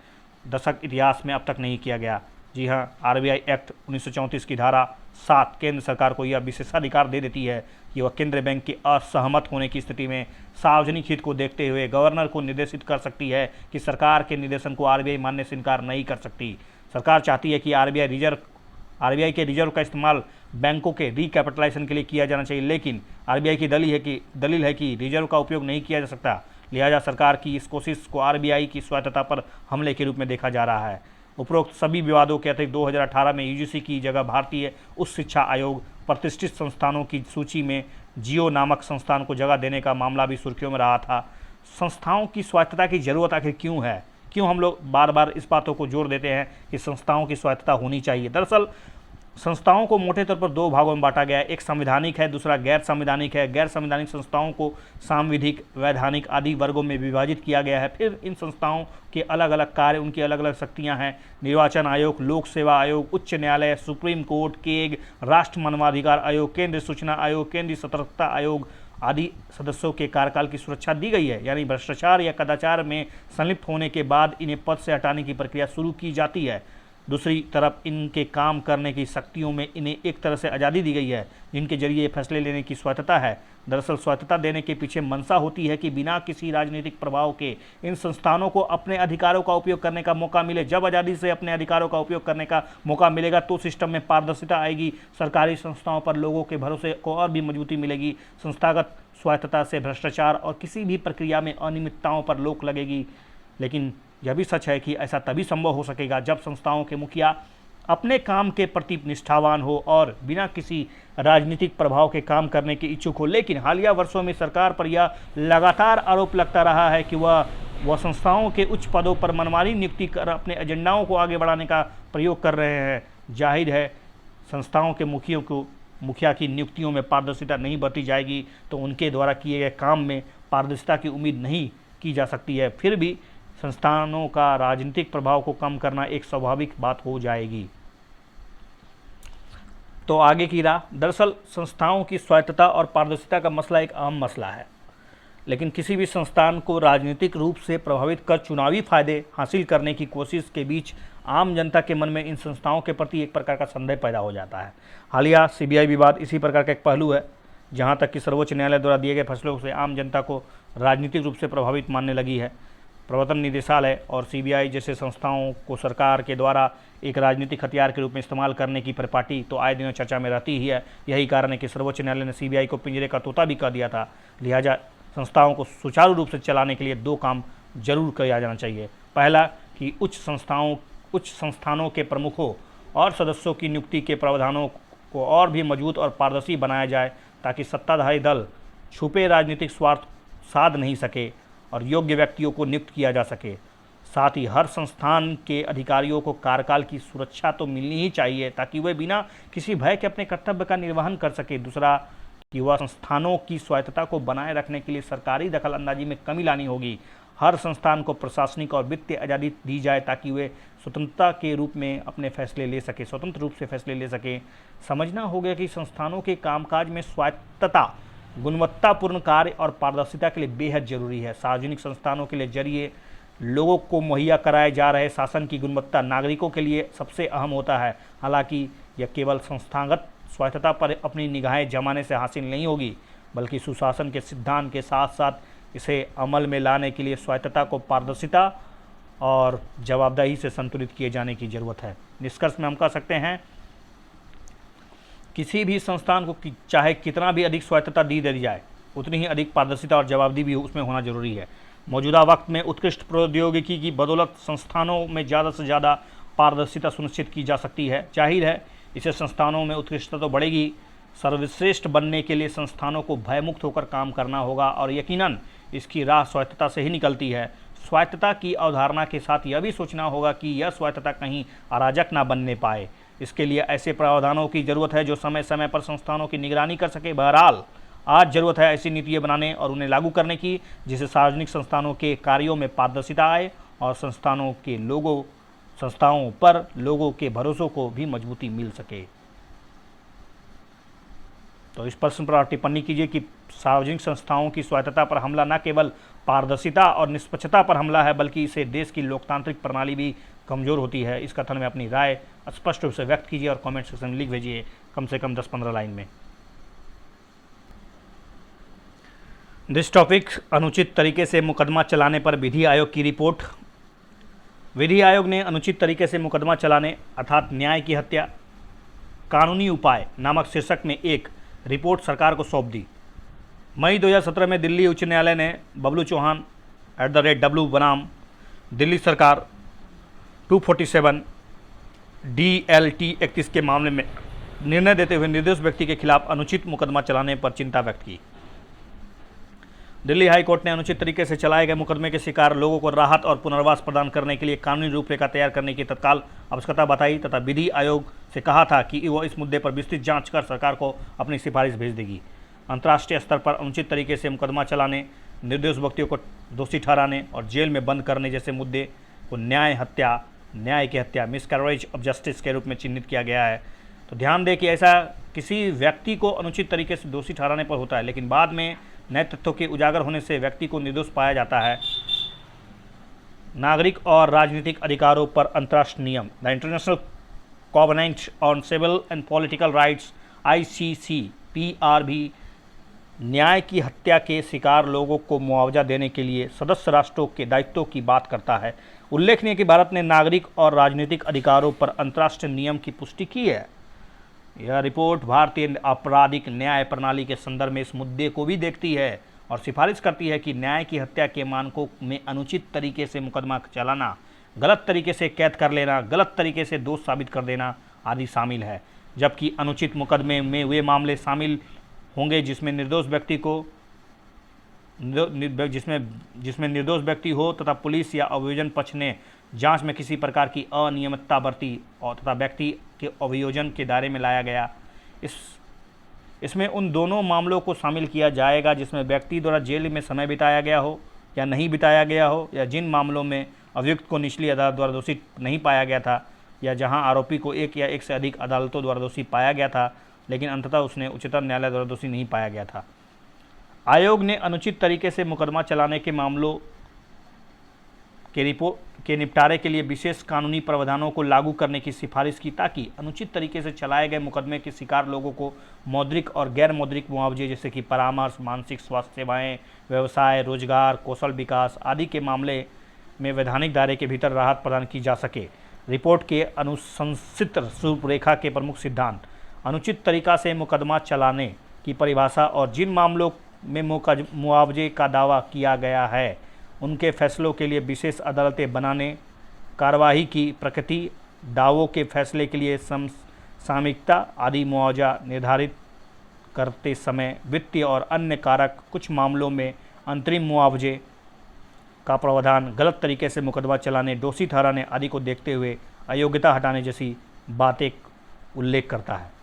S1: दशक इतिहास में अब तक नहीं किया गया। जी हाँ, आरबीआई एक्ट 1934 की धारा 7 केंद्र सरकार को यह विशेषाधिकार दे देती है कि वह केंद्रीय बैंक के असहमत होने की स्थिति में सार्वजनिक हित को देखते हुए गवर्नर को निर्देशित कर सकती है कि सरकार के निर्देशन को आरबीआई मानने से इनकार नहीं कर सकती। सरकार चाहती है कि आरबीआई के रिजर्व का इस्तेमाल बैंकों के रिकैपिटलाइजेशन के लिए किया जाना चाहिए, लेकिन आरबीआई की दलील है कि रिजर्व का उपयोग नहीं किया जा सकता। लिहाजा सरकार की इस कोशिश को आरबीआई की स्वायत्तता पर हमले के रूप में देखा जा रहा है। उपरोक्त सभी विवादों के अतिरिक्त 2018 में यूजीसी की जगह भारतीय उच्च शिक्षा आयोग प्रतिष्ठित संस्थानों की सूची में जियो नामक संस्थान को जगह देने का मामला भी सुर्खियों में रहा था। संस्थाओं की स्वायत्तता की जरूरत आखिर क्यों है, क्यों हम लोग बार बार इस बातों को जोर देते हैं कि संस्थाओं की स्वायत्तता होनी चाहिए? दरअसल संस्थाओं को मोटे तौर पर दो भागों में बांटा गया है, एक संवैधानिक है, दूसरा गैर संवैधानिक है। गैर संवैधानिक संस्थाओं को सांविधिक, वैधानिक आदि वर्गों में विभाजित किया गया है। फिर इन संस्थाओं के अलग अलग कार्य, उनकी अलग अलग शक्तियां हैं। निर्वाचन आयोग, लोक सेवा आयोग, उच्च न्यायालय, सुप्रीम कोर्ट, केग, राष्ट्र मानवाधिकार आयोग, केंद्रीय सूचना आयोग, केंद्रीय सतर्कता आयोग आदि सदस्यों के कार्यकाल की सुरक्षा दी गई है। यानी भ्रष्टाचार या कदाचार में संलिप्त होने के बाद इन्हें पद से हटाने की प्रक्रिया शुरू की जाती है। दूसरी तरफ इनके काम करने की शक्तियों में इन्हें एक तरह से आज़ादी दी गई है, जिनके जरिए ये फैसले लेने की स्वायत्तता है। दरअसल स्वायत्तता देने के पीछे मंशा होती है कि बिना किसी राजनीतिक प्रभाव के इन संस्थानों को अपने अधिकारों का उपयोग करने का मौका मिले। जब आज़ादी से अपने अधिकारों का उपयोग करने का मौका मिलेगा तो सिस्टम में पारदर्शिता आएगी, सरकारी संस्थाओं पर लोगों के भरोसे को और भी मजबूती मिलेगी। संस्थागत स्वायत्तता से भ्रष्टाचार और किसी भी प्रक्रिया में अनियमितताओं पर रोक लगेगी। लेकिन यह भी सच है कि ऐसा तभी संभव हो सकेगा जब संस्थाओं के मुखिया अपने काम के प्रति निष्ठावान हो और बिना किसी राजनीतिक प्रभाव के काम करने के इच्छुक हो। लेकिन हालिया वर्षों में सरकार पर यह लगातार आरोप लगता रहा है कि वह संस्थाओं के उच्च पदों पर मनमानी नियुक्ति कर अपने एजेंडाओं को आगे बढ़ाने का प्रयोग कर रहे हैं। जाहिर है संस्थाओं के मुखिया की नियुक्तियों में पारदर्शिता नहीं बरती जाएगी तो उनके द्वारा किए गए काम में पारदर्शिता की उम्मीद नहीं की जा सकती है। फिर भी संस्थानों का राजनीतिक प्रभाव को कम करना एक स्वाभाविक बात हो जाएगी। तो आगे की राह। दरअसल संस्थाओं की स्वायत्तता और पारदर्शिता का मसला एक अहम मसला है, लेकिन किसी भी संस्थान को राजनीतिक रूप से प्रभावित कर चुनावी फायदे हासिल करने की कोशिश के बीच आम जनता के मन में इन संस्थाओं के प्रति एक प्रकार का संदेह पैदा हो जाता है। हालिया सीबीआई विवाद इसी प्रकार का एक पहलू है, जहां तक कि सर्वोच्च न्यायालय द्वारा दिए गए फैसलों से आम जनता को राजनीतिक रूप से प्रभावित मानने लगी है। प्रवर्तन निदेशालय और सीबीआई जैसे संस्थाओं को सरकार के द्वारा एक राजनीतिक हथियार के रूप में इस्तेमाल करने की परिपाटी तो आए दिनों चर्चा में रहती ही है। यही कारण है कि सर्वोच्च न्यायालय ने सीबीआई को पिंजरे का तोता भी कह दिया था। लिहाजा संस्थाओं को सुचारू रूप से चलाने के लिए दो काम जरूर किया जाना चाहिए। पहला कि उच्च संस्थानों के प्रमुखों और सदस्यों की नियुक्ति के प्रावधानों को और भी मजबूत और पारदर्शी बनाया जाए, ताकि सत्ताधारी दल छुपे राजनीतिक स्वार्थ साध नहीं सके और योग्य व्यक्तियों को नियुक्त किया जा सके। साथ ही हर संस्थान के अधिकारियों को कार्यकाल की सुरक्षा तो मिलनी ही चाहिए, ताकि वे बिना किसी भय के अपने कर्तव्य का निर्वहन कर सके। दूसरा कि वह संस्थानों की स्वायत्तता को बनाए रखने के लिए सरकारी दखल अंदाजी में कमी लानी होगी। हर संस्थान को प्रशासनिक और वित्तीय आज़ादी दी जाए ताकि वे स्वतंत्रता के रूप में अपने फैसले ले सके, स्वतंत्र रूप से फैसले ले सके। समझना होगा कि संस्थानों के कामकाज में स्वायत्तता गुणवत्तापूर्ण कार्य और पारदर्शिता के लिए बेहद जरूरी है। सार्वजनिक संस्थानों के लिए जरिए लोगों को मुहैया कराए जा रहे शासन की गुणवत्ता नागरिकों के लिए सबसे अहम होता है। हालांकि यह केवल संस्थागत स्वायत्तता पर अपनी निगाहें जमाने से हासिल नहीं होगी, बल्कि सुशासन के सिद्धांत के साथ साथ इसे अमल में लाने के लिए स्वायत्तता को पारदर्शिता और जवाबदेही से संतुलित किए जाने की ज़रूरत है। निष्कर्ष में हम कह सकते हैं किसी भी संस्थान को चाहे कितना भी अधिक स्वायत्तता दी जाए, उतनी ही अधिक पारदर्शिता और जवाबदेही भी उसमें होना जरूरी है। मौजूदा वक्त में उत्कृष्ट प्रौद्योगिकी की बदौलत संस्थानों में ज़्यादा से ज़्यादा पारदर्शिता सुनिश्चित की जा सकती है। जाहिर है इससे संस्थानों में उत्कृष्टता तो बढ़ेगी। सर्वश्रेष्ठ बनने के लिए संस्थानों को भयमुक्त होकर काम करना होगा और यकीनन इसकी राह स्वायत्तता से ही निकलती है। स्वायत्तता की अवधारणा के साथ यह भी सोचना होगा कि यह स्वायत्तता कहीं अराजक ना बनने पाए। इसके लिए ऐसे प्रावधानों की ज़रूरत है जो समय समय पर संस्थानों की निगरानी कर सके। बहरहाल आज ज़रूरत है ऐसी नीतियाँ बनाने और उन्हें लागू करने की जिससे सार्वजनिक संस्थानों के कार्यों में पारदर्शिता आए और संस्थाओं पर लोगों के भरोसों को भी मजबूती मिल सके। तो इस प्रश्न पर आप टिप्पणी कीजिए कि सार्वजनिक संस्थाओं की स्वायत्तता पर हमला न केवल पारदर्शिता और निष्पक्षता पर हमला है, बल्कि इससे देश की लोकतांत्रिक प्रणाली भी कमज़ोर होती है। इस कथन में अपनी राय स्पष्ट रूप से व्यक्त कीजिए और कमेंट सेक्शन में लिख भेजिए, कम से कम 10-15 लाइन में। दिस टॉपिक अनुचित तरीके से मुकदमा चलाने पर विधि आयोग की रिपोर्ट। विधि आयोग ने अनुचित तरीके से मुकदमा चलाने अर्थात न्याय की हत्या कानूनी उपाय नामक शीर्षक में एक रिपोर्ट सरकार को सौंप दी। मई 2017 में दिल्ली उच्च न्यायालय ने बबलू चौहान @W बनाम दिल्ली सरकार 247 DLT 31 के मामले में निर्णय देते हुए निर्दोष व्यक्ति के खिलाफ अनुचित मुकदमा चलाने पर चिंता व्यक्त की। दिल्ली हाई कोर्ट ने अनुचित तरीके से चलाए गए मुकदमे के शिकार लोगों को राहत और पुनर्वास प्रदान करने के लिए कानूनी रूपरेखा तैयार करने की तत्काल आवश्यकता बताई तथा विधि आयोग से कहा था कि वो इस मुद्दे पर विस्तृत जांच कर सरकार को अपनी सिफारिश भेज देगी। अंतर्राष्ट्रीय स्तर पर अनुचित तरीके से मुकदमा चलाने, निर्दोष व्यक्तियों को दोषी ठहराने और जेल में बंद करने जैसे मुद्दे को न्याय की हत्या मिसकैरेज ऑफ जस्टिस के रूप में चिन्हित किया गया है। तो ध्यान दें कि ऐसा किसी व्यक्ति को अनुचित तरीके से दोषी ठहराने पर होता है, लेकिन बाद में नए तथ्यों के उजागर होने से व्यक्ति को निर्दोष पाया जाता है। नागरिक और राजनीतिक अधिकारों पर अंतर्राष्ट्रीय नियम, the international covenant on civil and political rights ICCPR भी न्याय की हत्या के शिकार लोगों को मुआवजा देने के लिए सदस्य राष्ट्रों के दायित्वों की बात करता है। उल्लेखनीय कि भारत ने नागरिक और राजनीतिक अधिकारों पर अंतर्राष्ट्रीय नियम की पुष्टि की है। यह रिपोर्ट भारतीय आपराधिक न्याय प्रणाली के संदर्भ में इस मुद्दे को भी देखती है और सिफारिश करती है कि न्याय की हत्या के मानकों में अनुचित तरीके से मुकदमा चलाना, गलत तरीके से कैद कर लेना, गलत तरीके से दोष साबित कर देना आदि शामिल है। जबकि अनुचित मुकदमे में वे मामले शामिल होंगे जिसमें निर्दोष व्यक्ति हो तथा पुलिस या अभियोजन पक्ष ने जांच में किसी प्रकार की अनियमितता बरती और तथा व्यक्ति के अभियोजन के दायरे में लाया गया। इसमें उन दोनों मामलों को शामिल किया जाएगा जिसमें व्यक्ति द्वारा जेल में समय बिताया गया हो या नहीं बिताया गया हो, या जिन मामलों में अभियुक्त को निचली अदालत द्वारा दोषी नहीं पाया गया था, या जहां आरोपी को एक या एक से अधिक अदालतों द्वारा दोषी पाया गया था लेकिन अंततः उसने उच्चतम न्यायालय द्वारा दोषी नहीं पाया गया था। आयोग ने अनुचित तरीके से मुकदमा चलाने के मामलों के निपटारे के लिए विशेष कानूनी प्रावधानों को लागू करने की सिफारिश की ताकि अनुचित तरीके से चलाए गए मुकदमे के शिकार लोगों को मौद्रिक और गैर मौद्रिक मुआवजे जैसे कि परामर्श, मानसिक स्वास्थ्य सेवाएं, व्यवसाय, रोजगार, कौशल विकास आदि के मामले में वैधानिक दायरे के भीतर राहत प्रदान की जा सके। रिपोर्ट के अनुशंसित रूपरेखा के प्रमुख सिद्धांत, अनुचित तरीका से मुकदमा चलाने की परिभाषा और जिन मामलों में मुआवजे का दावा किया गया है उनके फैसलों के लिए विशेष अदालतें बनाने, कार्यवाही की प्रकृति, दावों के फैसले के लिए सामयिकता आदि, मुआवजा निर्धारित करते समय वित्तीय और अन्य कारक, कुछ मामलों में अंतरिम मुआवजे का प्रावधान, गलत तरीके से मुकदमा चलाने, दोषी ठहराने आदि को देखते हुए अयोग्यता हटाने जैसी बातें उल्लेख करता है।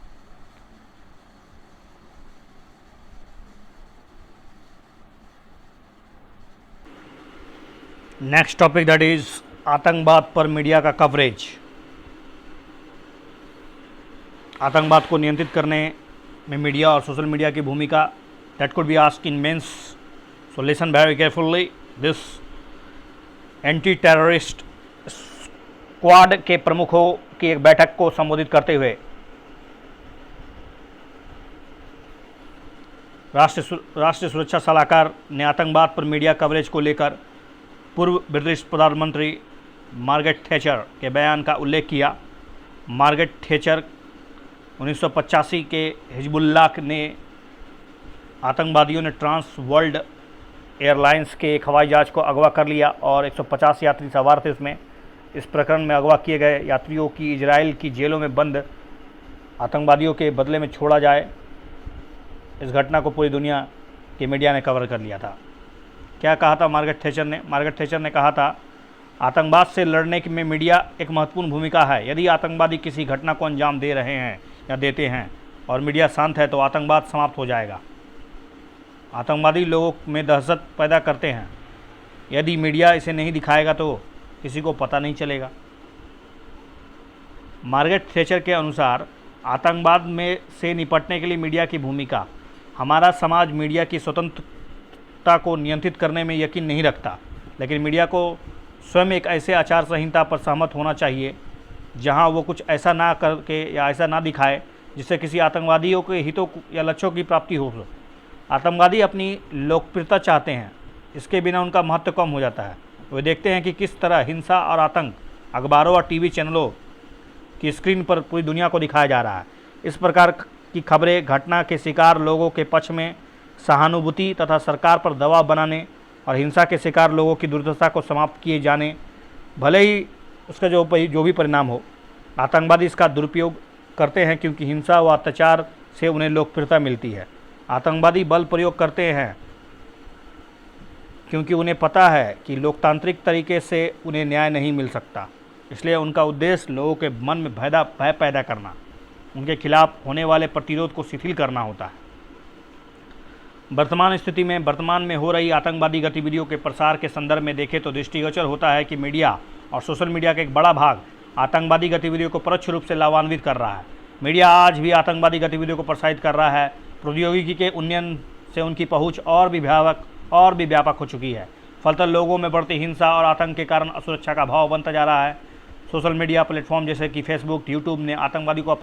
S1: नेक्स्ट टॉपिक दैट इज आतंकवाद पर मीडिया का कवरेज। आतंकवाद को नियंत्रित करने में मीडिया और सोशल मीडिया की भूमिका, that could be asked in mains, so listen very carefully. This anti terrorist squad के प्रमुखों की एक बैठक को संबोधित करते हुए राष्ट्रीय सुरक्षा सलाहकार ने आतंकवाद पर मीडिया कवरेज को लेकर पूर्व ब्रिटिश प्रधानमंत्री मार्गरेट थैचर के बयान का उल्लेख किया। मार्गरेट थैचर 1985 के हिजबुल्लाह ने आतंकवादियों ने ट्रांस वर्ल्ड एयरलाइंस के एक हवाई जहाज को अगवा कर लिया और 150 यात्री सवार थे उसमें। इस प्रकरण में अगवा किए गए यात्रियों की इजराइल की जेलों में बंद आतंकवादियों के बदले में छोड़ा जाए, इस घटना को पूरी दुनिया के मीडिया ने कवर कर लिया था। क्या कहा था मार्गरेट थैचर ने? मार्गरेट थैचर ने कहा था, आतंकवाद से लड़ने में मीडिया एक महत्वपूर्ण भूमिका है। यदि आतंकवादी किसी घटना को अंजाम दे रहे हैं या देते हैं और मीडिया शांत है तो आतंकवाद समाप्त हो जाएगा। आतंकवादी लोगों में दहशत पैदा करते हैं, यदि मीडिया इसे नहीं दिखाएगा तो किसी को पता नहीं चलेगा। मार्गरेट थैचर के अनुसार आतंकवाद में से निपटने के लिए मीडिया की भूमिका, हमारा समाज मीडिया की स्वतंत्रता को नियंत्रित करने में यकीन नहीं रखता, लेकिन मीडिया को स्वयं एक ऐसे आचार संहिता पर सहमत होना चाहिए जहां वो कुछ ऐसा ना करके या ऐसा ना दिखाए जिससे किसी आतंकवादियों के हितों या लक्ष्यों की प्राप्ति हो। आतंकवादी अपनी लोकप्रियता चाहते हैं, इसके बिना उनका महत्व कम हो जाता है। वे देखते हैं कि किस तरह हिंसा और आतंक अखबारों और टीवी चैनलों की स्क्रीन पर पूरी दुनिया को दिखाया जा रहा है। इस प्रकार की खबरें घटना के शिकार लोगों के पक्ष में सहानुभूति तथा सरकार पर दबाव बनाने और हिंसा के शिकार लोगों की दुर्दशा को समाप्त किए जाने, भले ही उसका जो भी परिणाम हो। आतंकवादी इसका दुरुपयोग करते हैं क्योंकि हिंसा व अत्याचार से उन्हें लोकप्रियता मिलती है। आतंकवादी बल प्रयोग करते हैं क्योंकि उन्हें पता है कि लोकतांत्रिक तरीके से उन्हें न्याय नहीं मिल सकता। इसलिए उनका उद्देश्य लोगों के मन में भय पैदा करना, उनके खिलाफ होने वाले प्रतिरोध को शिथिल करना होता है। वर्तमान स्थिति में वर्तमान में हो रही आतंकवादी गतिविधियों के प्रसार के संदर्भ में देखें तो दृष्टिगोचर होता है कि मीडिया और सोशल मीडिया का एक बड़ा भाग आतंकवादी गतिविधियों को परोक्ष रूप से लाभान्वित कर रहा है। मीडिया आज भी आतंकवादी गतिविधियों को प्रोत्साहित कर रहा है। प्रौद्योगिकी के उन्नयन से उनकी पहुंच और भी व्यापक हो चुकी है। फलतः लोगों में बढ़ती हिंसा और आतंक के कारण असुरक्षा का भाव बनता जा रहा है। सोशल मीडिया प्लेटफॉर्म जैसे कि फेसबुक, यूट्यूब ने आतंकवादियों का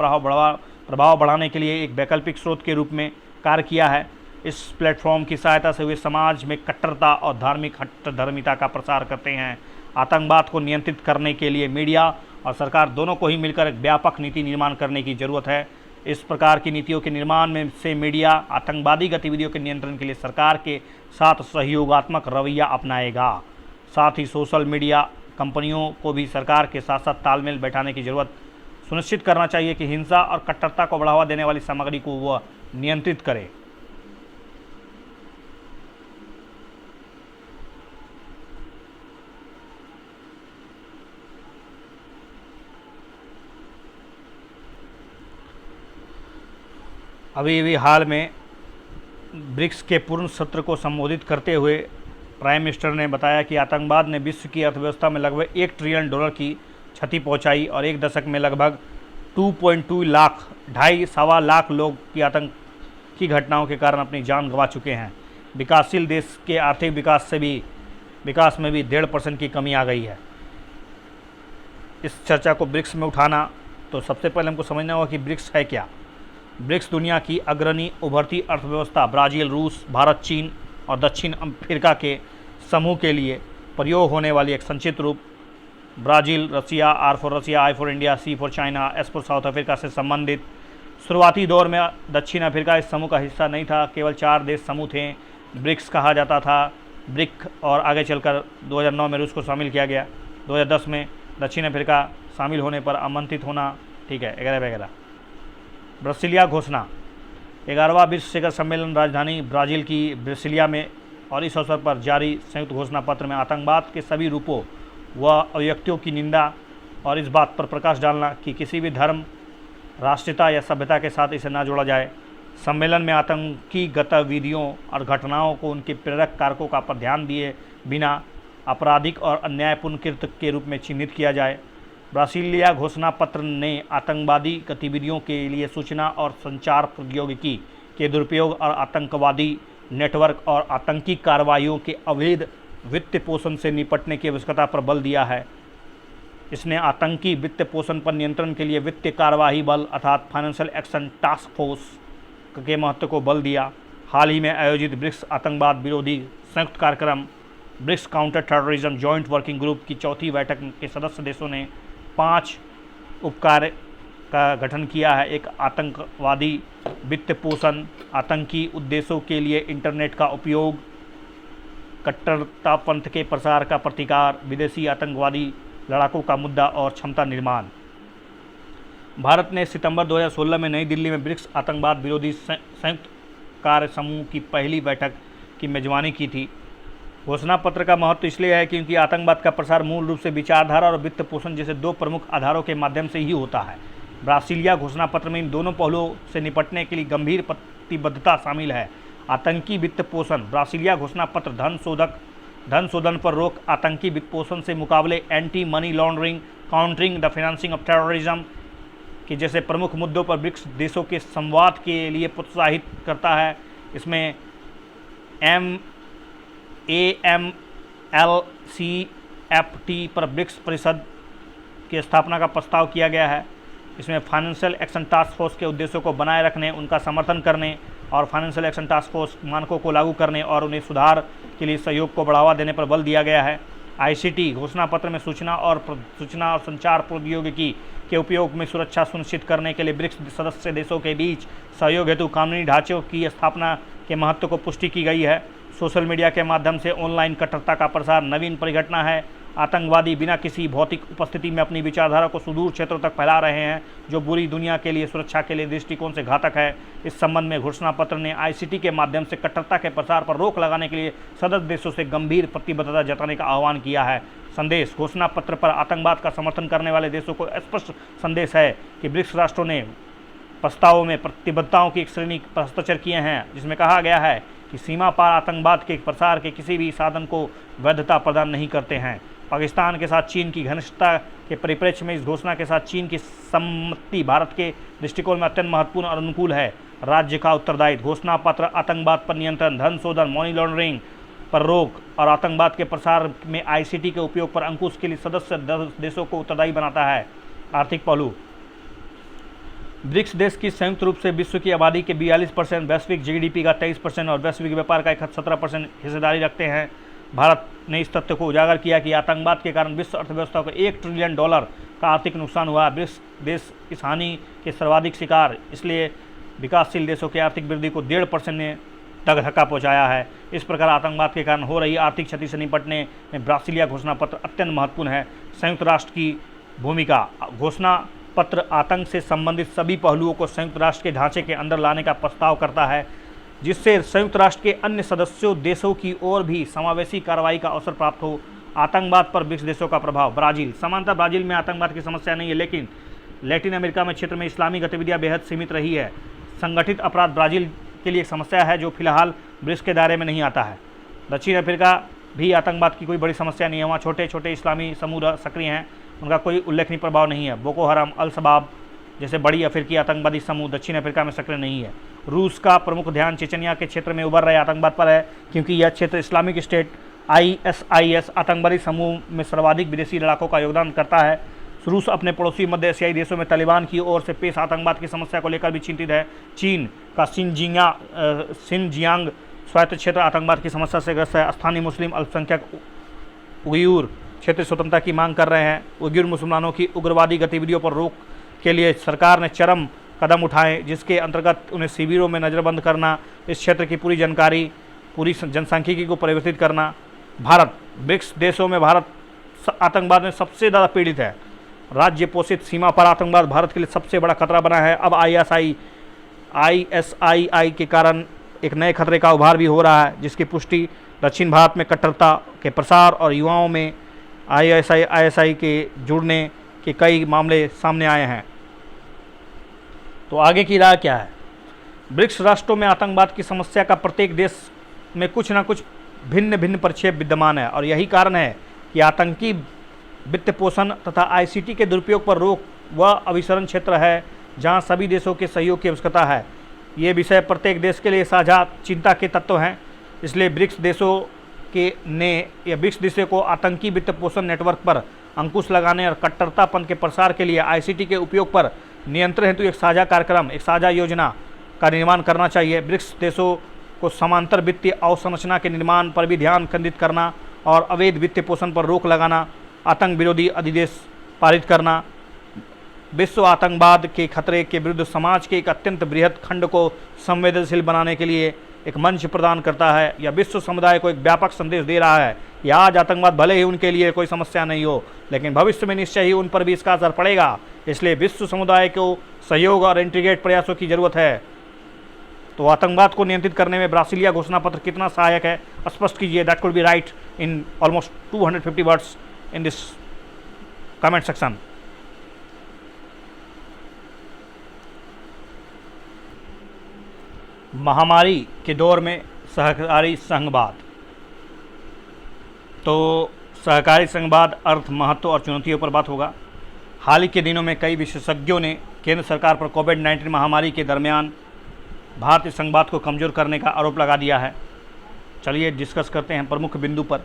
S1: प्रभाव बढ़ाने के लिए एक वैकल्पिक स्रोत के रूप में कार्य किया है। इस प्लेटफॉर्म की सहायता से वे समाज में कट्टरता और धार्मिक हठधर्मिता का प्रसार करते हैं। आतंकवाद को नियंत्रित करने के लिए मीडिया और सरकार दोनों को ही मिलकर एक व्यापक नीति निर्माण करने की जरूरत है। इस प्रकार की नीतियों के निर्माण में से मीडिया आतंकवादी गतिविधियों के नियंत्रण के लिए सरकार के साथ सहयोगात्मक रवैया अपनाएगा। साथ ही सोशल मीडिया कंपनियों को भी सरकार के साथ साथ तालमेल बैठाने की जरूरत सुनिश्चित करना चाहिए कि हिंसा और कट्टरता को बढ़ावा देने वाली सामग्री को वह नियंत्रित करे। अभी हाल में ब्रिक्स के पूर्ण सत्र को संबोधित करते हुए प्राइम मिनिस्टर ने बताया कि आतंकवाद ने विश्व की अर्थव्यवस्था में लगभग $1 ट्रिलियन की क्षति पहुंचाई और एक दशक में लगभग 2.2 लाख 2.5 लाख लोग की आतंक की घटनाओं के कारण अपनी जान गंवा चुके हैं। विकासशील देश के आर्थिक विकास में भी 1.5% की कमी आ गई है। इस चर्चा को ब्रिक्स में उठाना, तो सबसे पहले हमको समझना होगा कि ब्रिक्स है क्या। ब्रिक्स दुनिया की अग्रणी उभरती अर्थव्यवस्था ब्राज़ील, रूस, भारत, चीन और दक्षिण अफ्रीका के समूह के लिए प्रयोग होने वाली एक संक्षिप्त रूप। Brazil, Russia, R for Russia, I for India, C for China, S for South Africa से संबंधित। शुरुआती दौर में दक्षिण अफ्रीका इस समूह का हिस्सा नहीं था, केवल 4 देश समूह थे। ब्रिक्स कहा जाता था ब्रिक, और आगे चलकर 2009 में रूस को शामिल किया गया। 2010 में दक्षिण अफ्रीका शामिल होने पर आमंत्रित होना, ठीक है, वगैरह। ब्रासिलिया घोषणा। 11वां विश्व शिखर सम्मेलन राजधानी ब्राज़ील की ब्रासिलिया में और इस अवसर पर जारी संयुक्त घोषणा पत्र में आतंकवाद के सभी रूपों व अभिव्यक्तियों की निंदा और इस बात पर प्रकाश डालना कि किसी भी धर्म, राष्ट्रीयता या सभ्यता के साथ इसे ना जोड़ा जाए। सम्मेलन में आतंकी गतिविधियों और घटनाओं को उनके प्रेरक कारकों का पर ध्यान दिए बिना आपराधिक और अन्यायपूर्ण कृत्य के रूप में चिन्हित किया जाए। ब्रासीलिया घोषणा पत्र ने आतंकवादी गतिविधियों के लिए सूचना और संचार प्रौद्योगिकी के दुरुपयोग और आतंकवादी नेटवर्क और आतंकी कार्रवाइयों के अवैध वित्त पोषण से निपटने की आवश्यकता पर बल दिया है। इसने आतंकी वित्त पोषण पर नियंत्रण के लिए वित्तीय कार्यवाही बल अर्थात फाइनेंशियल एक्शन टास्क फोर्स के महत्व को बल दिया। हाल ही में आयोजित ब्रिक्स आतंकवाद विरोधी संयुक्त कार्यक्रम BRICS counter terrorism joint working group की 4थी बैठक के सदस्य देशों ने 5 उपकार्य का गठन किया है। एक, आतंकवादी वित्त पोषण, आतंकी उद्देश्यों के लिए इंटरनेट का उपयोग, कट्टरतापंथ के प्रसार का प्रतिकार, विदेशी आतंकवादी लड़ाकों का मुद्दा और क्षमता निर्माण। भारत ने सितंबर 2016 में नई दिल्ली में ब्रिक्स आतंकवाद विरोधी संयुक्त कार्य समूह की पहली बैठक की मेजबानी की थी। घोषणा पत्र का महत्व इसलिए है क्योंकि आतंकवाद का प्रसार मूल रूप से विचारधारा और वित्त पोषण जैसे 2 प्रमुख आधारों के माध्यम से ही होता है। ब्रासीलिया घोषणा पत्र में इन दोनों पहलुओं से निपटने के लिए गंभीर प्रतिबद्धता शामिल है। आतंकी वित्त पोषण। ब्रासीलिया घोषणा पत्र धन शोधन पर रोक, आतंकी वित्त पोषण से मुकाबले, anti money laundering, countering the financing of terrorism के जैसे प्रमुख मुद्दों पर ब्रिक्स देशों के संवाद के लिए प्रोत्साहित करता है। इसमें AMLCFT पर ब्रिक्स परिषद की स्थापना का प्रस्ताव किया गया है। इसमें फाइनेंशियल एक्शन टास्क फोर्स के उद्देश्यों को बनाए रखने, उनका समर्थन करने और फाइनेंशियल एक्शन टास्क फोर्स मानकों को लागू करने और उन्हें सुधार के लिए सहयोग को बढ़ावा देने पर बल दिया गया है। ICT घोषणा पत्र में सूचना और संचार प्रौद्योगिकी के उपयोग में सुरक्षा सुनिश्चित करने के लिए ब्रिक्स सदस्य देशों के बीच सहयोग हेतु कानूनी ढांचों की स्थापना के महत्व को पुष्टि की गई है। सोशल मीडिया के माध्यम से ऑनलाइन कट्टरता का प्रसार नवीन परिघटना है आतंकवादी बिना किसी भौतिक उपस्थिति में अपनी विचारधारा को सुदूर क्षेत्रों तक फैला रहे हैं, जो बुरी दुनिया के लिए सुरक्षा के लिए दृष्टिकोण से घातक है। इस संबंध में घोषणा पत्र ने आईसीटी के माध्यम से कट्टरता के प्रसार पर रोक लगाने के लिए सदस्य देशों से गंभीर प्रतिबद्धता जताने का आह्वान किया है। संदेश: घोषणा पत्र पर आतंकवाद का समर्थन करने वाले देशों को स्पष्ट संदेश है कि ब्रिक्स राष्ट्रों ने प्रस्तावों में प्रतिबद्धताओं की एक श्रेणी पर हस्ताक्षर किए हैं, जिसमें कहा गया है कि सीमा पार आतंकवाद के प्रसार के किसी भी साधन को वैधता प्रदान नहीं करते हैं। पाकिस्तान के साथ चीन की घनिष्ठता के परिप्रेक्ष्य में इस घोषणा के साथ चीन की सम्मति भारत के दृष्टिकोण में अत्यंत महत्वपूर्ण और अनुकूल है। राज्य का उत्तरदायित्व: घोषणा पत्र आतंकवाद पर नियंत्रण, धन शोधन, मनी लॉन्ड्रिंग पर रोक और आतंकवाद के प्रसार में आईसीटी के उपयोग पर अंकुश के लिए सदस्य देशों को उत्तरदायी बनाता है। आर्थिक पहलू: ब्रिक्स देश की संयुक्त रूप से विश्व की आबादी के 42%, वैश्विक जीडीपी का 23% और वैश्विक व्यापार का 17% हिस्सेदारी रखते हैं। भारत ने इस तथ्य को उजागर किया कि आतंकवाद के कारण विश्व अर्थव्यवस्था को $1 ट्रिलियन का आर्थिक नुकसान हुआ। ब्रिक्स देश इस हानि के सर्वाधिक शिकार, इसलिए विकासशील देशों की आर्थिक वृद्धि को 1.5% ने धक्का पहुँचाया है। इस प्रकार आतंकवाद के कारण हो रही आर्थिक क्षति से निपटने में ब्रासिलिया घोषणा पत्र अत्यंत महत्वपूर्ण है। संयुक्त राष्ट्र की भूमिका: घोषणा पत्र आतंक से संबंधित सभी पहलुओं को संयुक्त राष्ट्र के ढांचे के अंदर लाने का प्रस्ताव करता है, जिससे संयुक्त राष्ट्र के अन्य सदस्यों देशों की ओर भी समावेशी कार्रवाई का अवसर प्राप्त हो। आतंकवाद पर ब्रिक्स देशों का प्रभाव: ब्राज़ील: सामान्यतः ब्राज़ील में आतंकवाद की समस्या नहीं है, लेकिन लैटिन अमेरिका में क्षेत्र में इस्लामी गतिविधियां बेहद सीमित रही है। संगठित अपराध ब्राज़ील के लिए एक समस्या है, जो फिलहाल ब्रिक्स के दायरे में नहीं आता है। दक्षिण अफ्रीका भी आतंकवाद की कोई बड़ी समस्या नहीं है, वहाँ छोटे छोटे इस्लामी समूह सक्रिय हैं, उनका कोई उल्लेखनीय प्रभाव नहीं है। बोको हराम, अल शबाब जैसे बड़ी अफ्रीकी आतंकवादी समूह दक्षिण अफ्रीका में सक्रिय नहीं है। रूस का प्रमुख ध्यान चेचनिया के क्षेत्र में उभर रहे आतंकवाद पर है, क्योंकि यह क्षेत्र इस्लामिक स्टेट ISIS आतंकवादी समूह में सर्वाधिक विदेशी लड़ाकों का योगदान करता है। रूस अपने पड़ोसी मध्य एशियाई देशों में तालिबान की ओर से पेश आतंकवाद की समस्या को लेकर भी चिंतित है। चीन का सिनजियांग स्वायत्त क्षेत्र आतंकवाद की समस्या से ग्रस्त है। स्थानीय मुस्लिम अल्पसंख्यक उइगुर क्षेत्र स्वतंत्रता की मांग कर रहे हैं। उइगुर मुसलमानों की उग्रवादी गतिविधियों पर रोक के लिए सरकार ने चरम कदम उठाए, जिसके अंतर्गत उन्हें शिविरों में नज़रबंद करना, इस क्षेत्र की पूरी जनसांख्यिकी को परिवर्तित करना। भारत: ब्रिक्स देशों में भारत आतंकवाद में सबसे ज़्यादा पीड़ित है। राज्य पोषित सीमा पर आतंकवाद भारत के लिए सबसे बड़ा खतरा बना है। अब ISIS के कारण एक नए खतरे का उभार भी हो रहा है, जिसकी पुष्टि दक्षिण भारत में कट्टरता के प्रसार और युवाओं में ISI के जुड़ने के कई मामले सामने आए हैं। तो आगे की राय क्या है? ब्रिक्स राष्ट्रों में आतंकवाद की समस्या का प्रत्येक देश में कुछ न कुछ भिन्न भिन्न प्रक्षेप विद्यमान है, और यही कारण है कि आतंकी वित्त पोषण तथा आईसीटी के दुरुपयोग पर रोक वह अभिसरण क्षेत्र है जहां सभी देशों के सहयोग की आवश्यकता है। ये विषय प्रत्येक देश के लिए साझा चिंता के तत्व हैं। इसलिए ब्रिक्स देशों को आतंकी वित्त पोषण नेटवर्क पर अंकुश लगाने और कट्टरतापन के प्रसार के लिए आईसीटी के उपयोग पर नियंत्रण हेतु एक साझा कार्यक्रम, एक साझा योजना का निर्माण करना चाहिए। ब्रिक्स देशों को समांतर वित्तीय अवसंरचना के निर्माण पर भी ध्यान केंद्रित करना और अवैध वित्तीय पोषण पर रोक लगाना, आतंक विरोधी अधिदेश पारित करना, विश्व आतंकवाद के खतरे के विरुद्ध समाज के एक अत्यंत बृहद खंड को संवेदनशील बनाने के लिए एक मंच प्रदान करता है। यह विश्व समुदाय को एक व्यापक संदेश दे रहा है कि आज आतंकवाद भले ही उनके लिए कोई समस्या नहीं हो, लेकिन भविष्य में निश्चय ही उन पर भी इसका असर पड़ेगा। इसलिए विश्व समुदाय को सहयोग और इंटीग्रेट प्रयासों की जरूरत है। तो आतंकवाद को नियंत्रित करने में ब्रासिलिया घोषणा पत्र कितना सहायक है, स्पष्ट कीजिए। That could B right in almost 250 words in this comment section. महामारी के दौर में सहकारी संघवाद। तो सहकारी संघवाद अर्थ, महत्व और चुनौतियों पर बात होगा। हाल ही के दिनों में कई विशेषज्ञों ने केंद्र सरकार पर कोविड-19 महामारी के दरमियान भारतीय संघवाद को कमज़ोर करने का आरोप लगा दिया है। चलिए डिस्कस करते हैं प्रमुख बिंदु पर।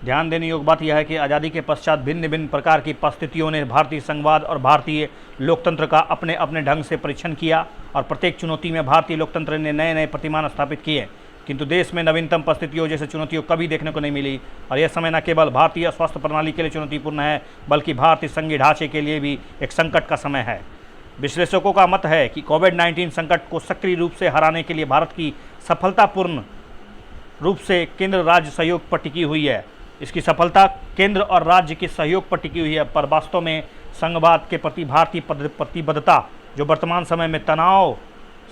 S1: ध्यान देने योग्य बात यह है कि आज़ादी के पश्चात भिन्न भिन्न प्रकार की परिस्थितियों ने भारतीय संघवाद और भारतीय लोकतंत्र का अपने अपने ढंग से परीक्षण किया, और प्रत्येक चुनौती में भारतीय लोकतंत्र ने नए नए प्रतिमान स्थापित किए। किंतु देश में नवीनतम परिस्थितियों जैसे चुनौतियों कभी देखने को नहीं मिली, और यह समय न केवल भारतीय स्वास्थ्य प्रणाली के लिए चुनौतीपूर्ण है, बल्कि भारतीय संघीय ढांचे के लिए भी एक संकट का समय है। विश्लेषकों का मत है कि कोविड-19 संकट को सक्रिय रूप से हराने के लिए भारत की सफलतापूर्ण रूप से केंद्र राज्य सहयोग पर टिकी हुई है। इसकी सफलता केंद्र और राज्य के सहयोग पर टिकी हुई है, पर वास्तव में संघवाद के प्रति भारतीय प्रतिबद्धता जो वर्तमान समय में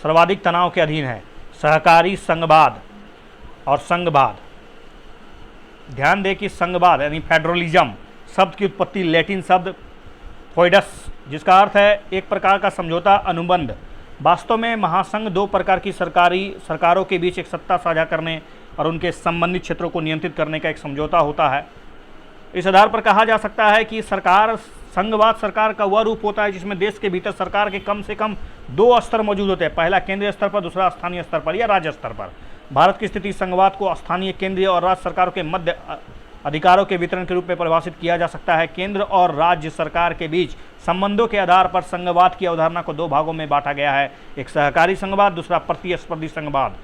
S1: सर्वाधिक तनाव के अधीन है। सहकारी संघवाद और संघवाद, ध्यान दें कि संघवाद यानी फेडरलिज्म शब्द की उत्पत्ति लैटिन शब्द फोइडस, जिसका अर्थ है एक प्रकार का समझौता अनुबंध। वास्तव में महासंघ दो प्रकार की सरकारों के बीच एक सत्ता साझा करने और उनके संबंधित क्षेत्रों को नियंत्रित करने का एक समझौता होता है। इस आधार पर कहा जा सकता है कि संघवाद सरकार का वह रूप होता है जिसमें देश के भीतर सरकार के कम से कम दो स्तर मौजूद होते हैं, पहला केंद्रीय स्तर पर, दूसरा स्थानीय स्तर पर या राज्य स्तर पर। भारत की स्थिति संघवाद को स्थानीय, केंद्रीय और राज्य सरकारों के मध्य अधिकारों के वितरण के रूप में परिभाषित किया जा सकता है। केंद्र और राज्य सरकार के बीच संबंधों के आधार पर संघवाद की अवधारणा को दो भागों में बांटा गया है, एक सहकारी संघवाद, दूसरा प्रतिस्पर्धी संघवाद।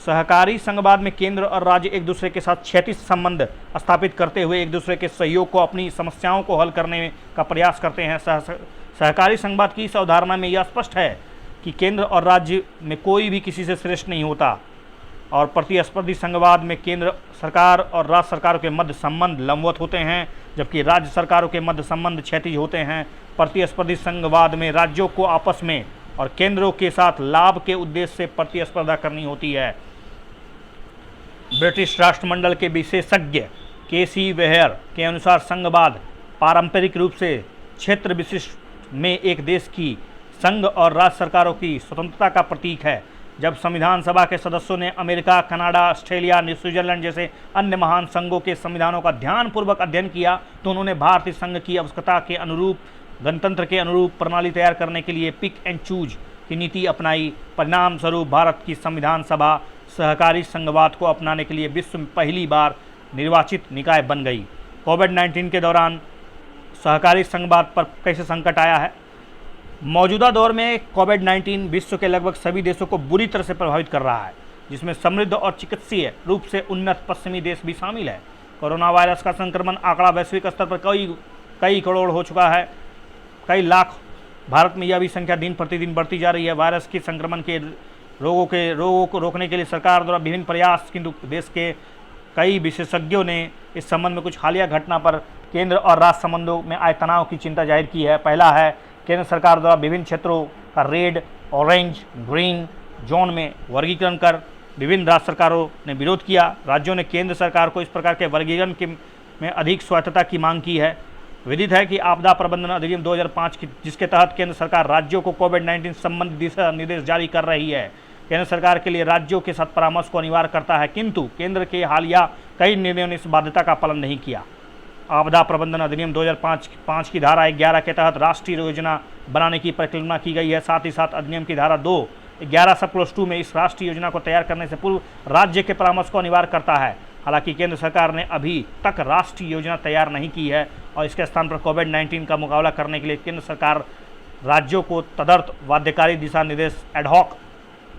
S1: सहकारी संघवाद में केंद्र और राज्य एक दूसरे के साथ क्षैतिज संबंध स्थापित करते हुए एक दूसरे के सहयोग को, अपनी समस्याओं को हल करने का प्रयास करते हैं। सहकारी संघवाद की इस अवधारणा में यह स्पष्ट है कि केंद्र और राज्य में कोई भी किसी से श्रेष्ठ नहीं होता, और प्रतिस्पर्धी संघवाद में केंद्र सरकार और राज्य सरकारों के मध्य संबंध लंबवत होते हैं, जबकि राज्य सरकारों के मध्य संबंध क्षैतिज होते हैं। प्रतिस्पर्धी संघवाद में राज्यों को आपस में और केंद्रों के साथ लाभ के उद्देश्य से प्रतिस्पर्धा करनी होती है। ब्रिटिश राष्ट्रमंडल के विशेषज्ञ केसी वेयर के अनुसार संघवाद पारंपरिक रूप से क्षेत्र विशिष्ट में एक देश की संघ और राज्य सरकारों की स्वतंत्रता का प्रतीक है। जब संविधान सभा के सदस्यों ने अमेरिका, कनाडा, ऑस्ट्रेलिया, स्विट्जरलैंड जैसे अन्य महान संघों के संविधानों का ध्यानपूर्वक अध्ययन किया तो उन्होंने भारतीय संघ की आवश्यकता के अनुरूप, गणतंत्र के अनुरूप प्रणाली तैयार करने के लिए पिक एंड चूज की नीति अपनाई। परिणाम स्वरूप भारत की संविधान सभा सहकारी संघवाद को अपनाने के लिए विश्व में पहली बार निर्वाचित निकाय बन गई। कोविड-19 के दौरान सहकारी संघवाद पर कैसे संकट आया है? मौजूदा दौर में कोविड-19 विश्व के लगभग सभी देशों को बुरी तरह से प्रभावित कर रहा है, जिसमें समृद्ध और चिकित्सीय रूप से उन्नत पश्चिमी देश भी शामिल है। कोरोना वायरस का संक्रमण आंकड़ा वैश्विक स्तर पर कई करोड़ हो चुका है, कई लाख। भारत में यह भी संख्या दिन प्रतिदिन बढ़ती जा रही है। वायरस के संक्रमण के रोगों को रोकने के लिए सरकार द्वारा विभिन्न प्रयास, किंतु देश के कई विशेषज्ञों ने इस संबंध में कुछ हालिया घटना पर केंद्र और राज्य संबंधों में आए तनाव की चिंता जाहिर की है। पहला है, केंद्र सरकार द्वारा विभिन्न क्षेत्रों का रेड, ऑरेंज, ग्रीन जोन में वर्गीकरण कर विभिन्न राज्य सरकारों ने विरोध किया। राज्यों ने केंद्र सरकार को इस प्रकार के वर्गीकरण में अधिक स्वायत्तता की मांग की है। विदित है कि आपदा प्रबंधन अधिनियम 2005 जिसके तहत केंद्र सरकार राज्यों को कोविड-19 संबंधी दिशा निर्देश जारी कर रही है, केंद्र सरकार के लिए राज्यों के साथ परामर्श को अनिवार्य करता है, किंतु केंद्र के हालिया कई निर्णयों ने इस बाध्यता का पालन नहीं किया। आपदा प्रबंधन अधिनियम 2005 की धारा 11 के तहत राष्ट्रीय योजना बनाने की परिकल्पना की गई है। साथ ही साथ अधिनियम की धारा 2(11)(2) में इस राष्ट्रीय योजना को तैयार करने से पूर्व राज्य के परामर्श को अनिवार्य करता है। हालांकि केंद्र सरकार ने अभी तक राष्ट्रीय योजना तैयार नहीं की है और इसके स्थान पर कोविड-19 का मुकाबला करने के लिए केंद्र सरकार राज्यों को तदर्थ बाध्यकारी दिशा निर्देश एडहॉक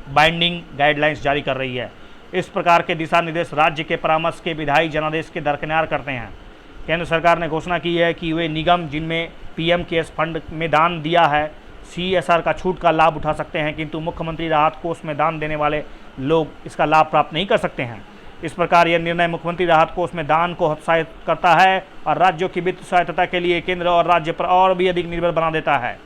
S1: बाइंडिंग गाइडलाइंस जारी कर रही है। इस प्रकार के दिशा निर्देश राज्य के परामर्श के विधायी जनादेश के दरकिनार करते हैं। केंद्र सरकार ने घोषणा की है कि वे निगम जिनमें पीएम केयर्स फंड में दान दिया है CSR का छूट का लाभ उठा सकते हैं, किंतु मुख्यमंत्री राहत कोष में दान देने वाले लोग इसका लाभ प्राप्त नहीं कर सकते हैं। इस प्रकार यह निर्णय मुख्यमंत्री राहत कोष में दान को हतोत्साहित करता है और राज्यों की वित्त सहायता के लिए केंद्र और राज्य पर और भी अधिक निर्भर बना देता है।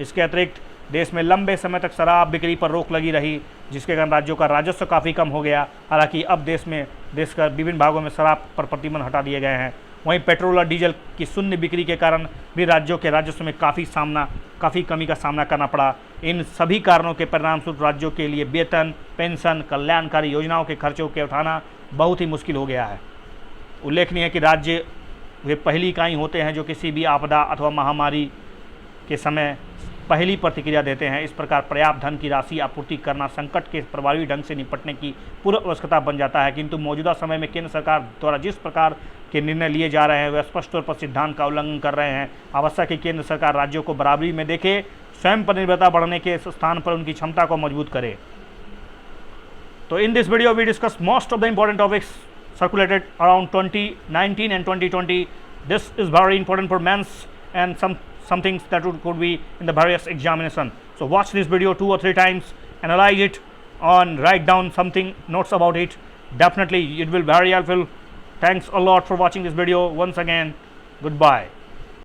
S1: इसके अतिरिक्त देश में लंबे समय तक शराब बिक्री पर रोक लगी रही, जिसके कारण राज्यों का राजस्व काफ़ी कम हो गया। हालांकि अब देश का विभिन्न भागों में शराब पर प्रतिबंध हटा दिए गए हैं। वहीं पेट्रोल और डीजल की शून्य बिक्री के कारण भी राज्यों के राजस्व में काफ़ी कमी का सामना करना पड़ा। इन सभी कारणों के परिणामस्वरूप राज्यों के लिए वेतन, पेंशन, कल्याणकारी योजनाओं के खर्चों के उठाना बहुत ही मुश्किल हो गया है। उल्लेखनीय है कि राज्य वे पहली इकाई होते हैं जो किसी भी आपदा अथवा महामारी के समय पहली प्रतिक्रिया देते हैं। इस प्रकार पर्याप्त धन की राशि आपूर्ति करना संकट के प्रभावी ढंग से निपटने की पूर्व आवश्यकता बन जाता है, किंतु मौजूदा समय में केंद्र सरकार द्वारा जिस प्रकार के निर्णय लिए जा रहे हैं वे स्पष्ट तौर पर सिद्धांत का उल्लंघन कर रहे हैं। आवश्यक है केंद्र सरकार राज्यों को बराबरी में देखे, स्वयं पर निर्भरता बढ़ने के स्थान पर उनकी क्षमता को मजबूत करे। तो in this video we discuss most of the important topics circulated around 2019 and 2020. This is very important for men's and some things that could be in the various examination. So watch this video 2 or 3 times, analyze it and write down something notes about it. Definitely it will be very helpful Thanks a lot for watching this video. Once again, goodbye.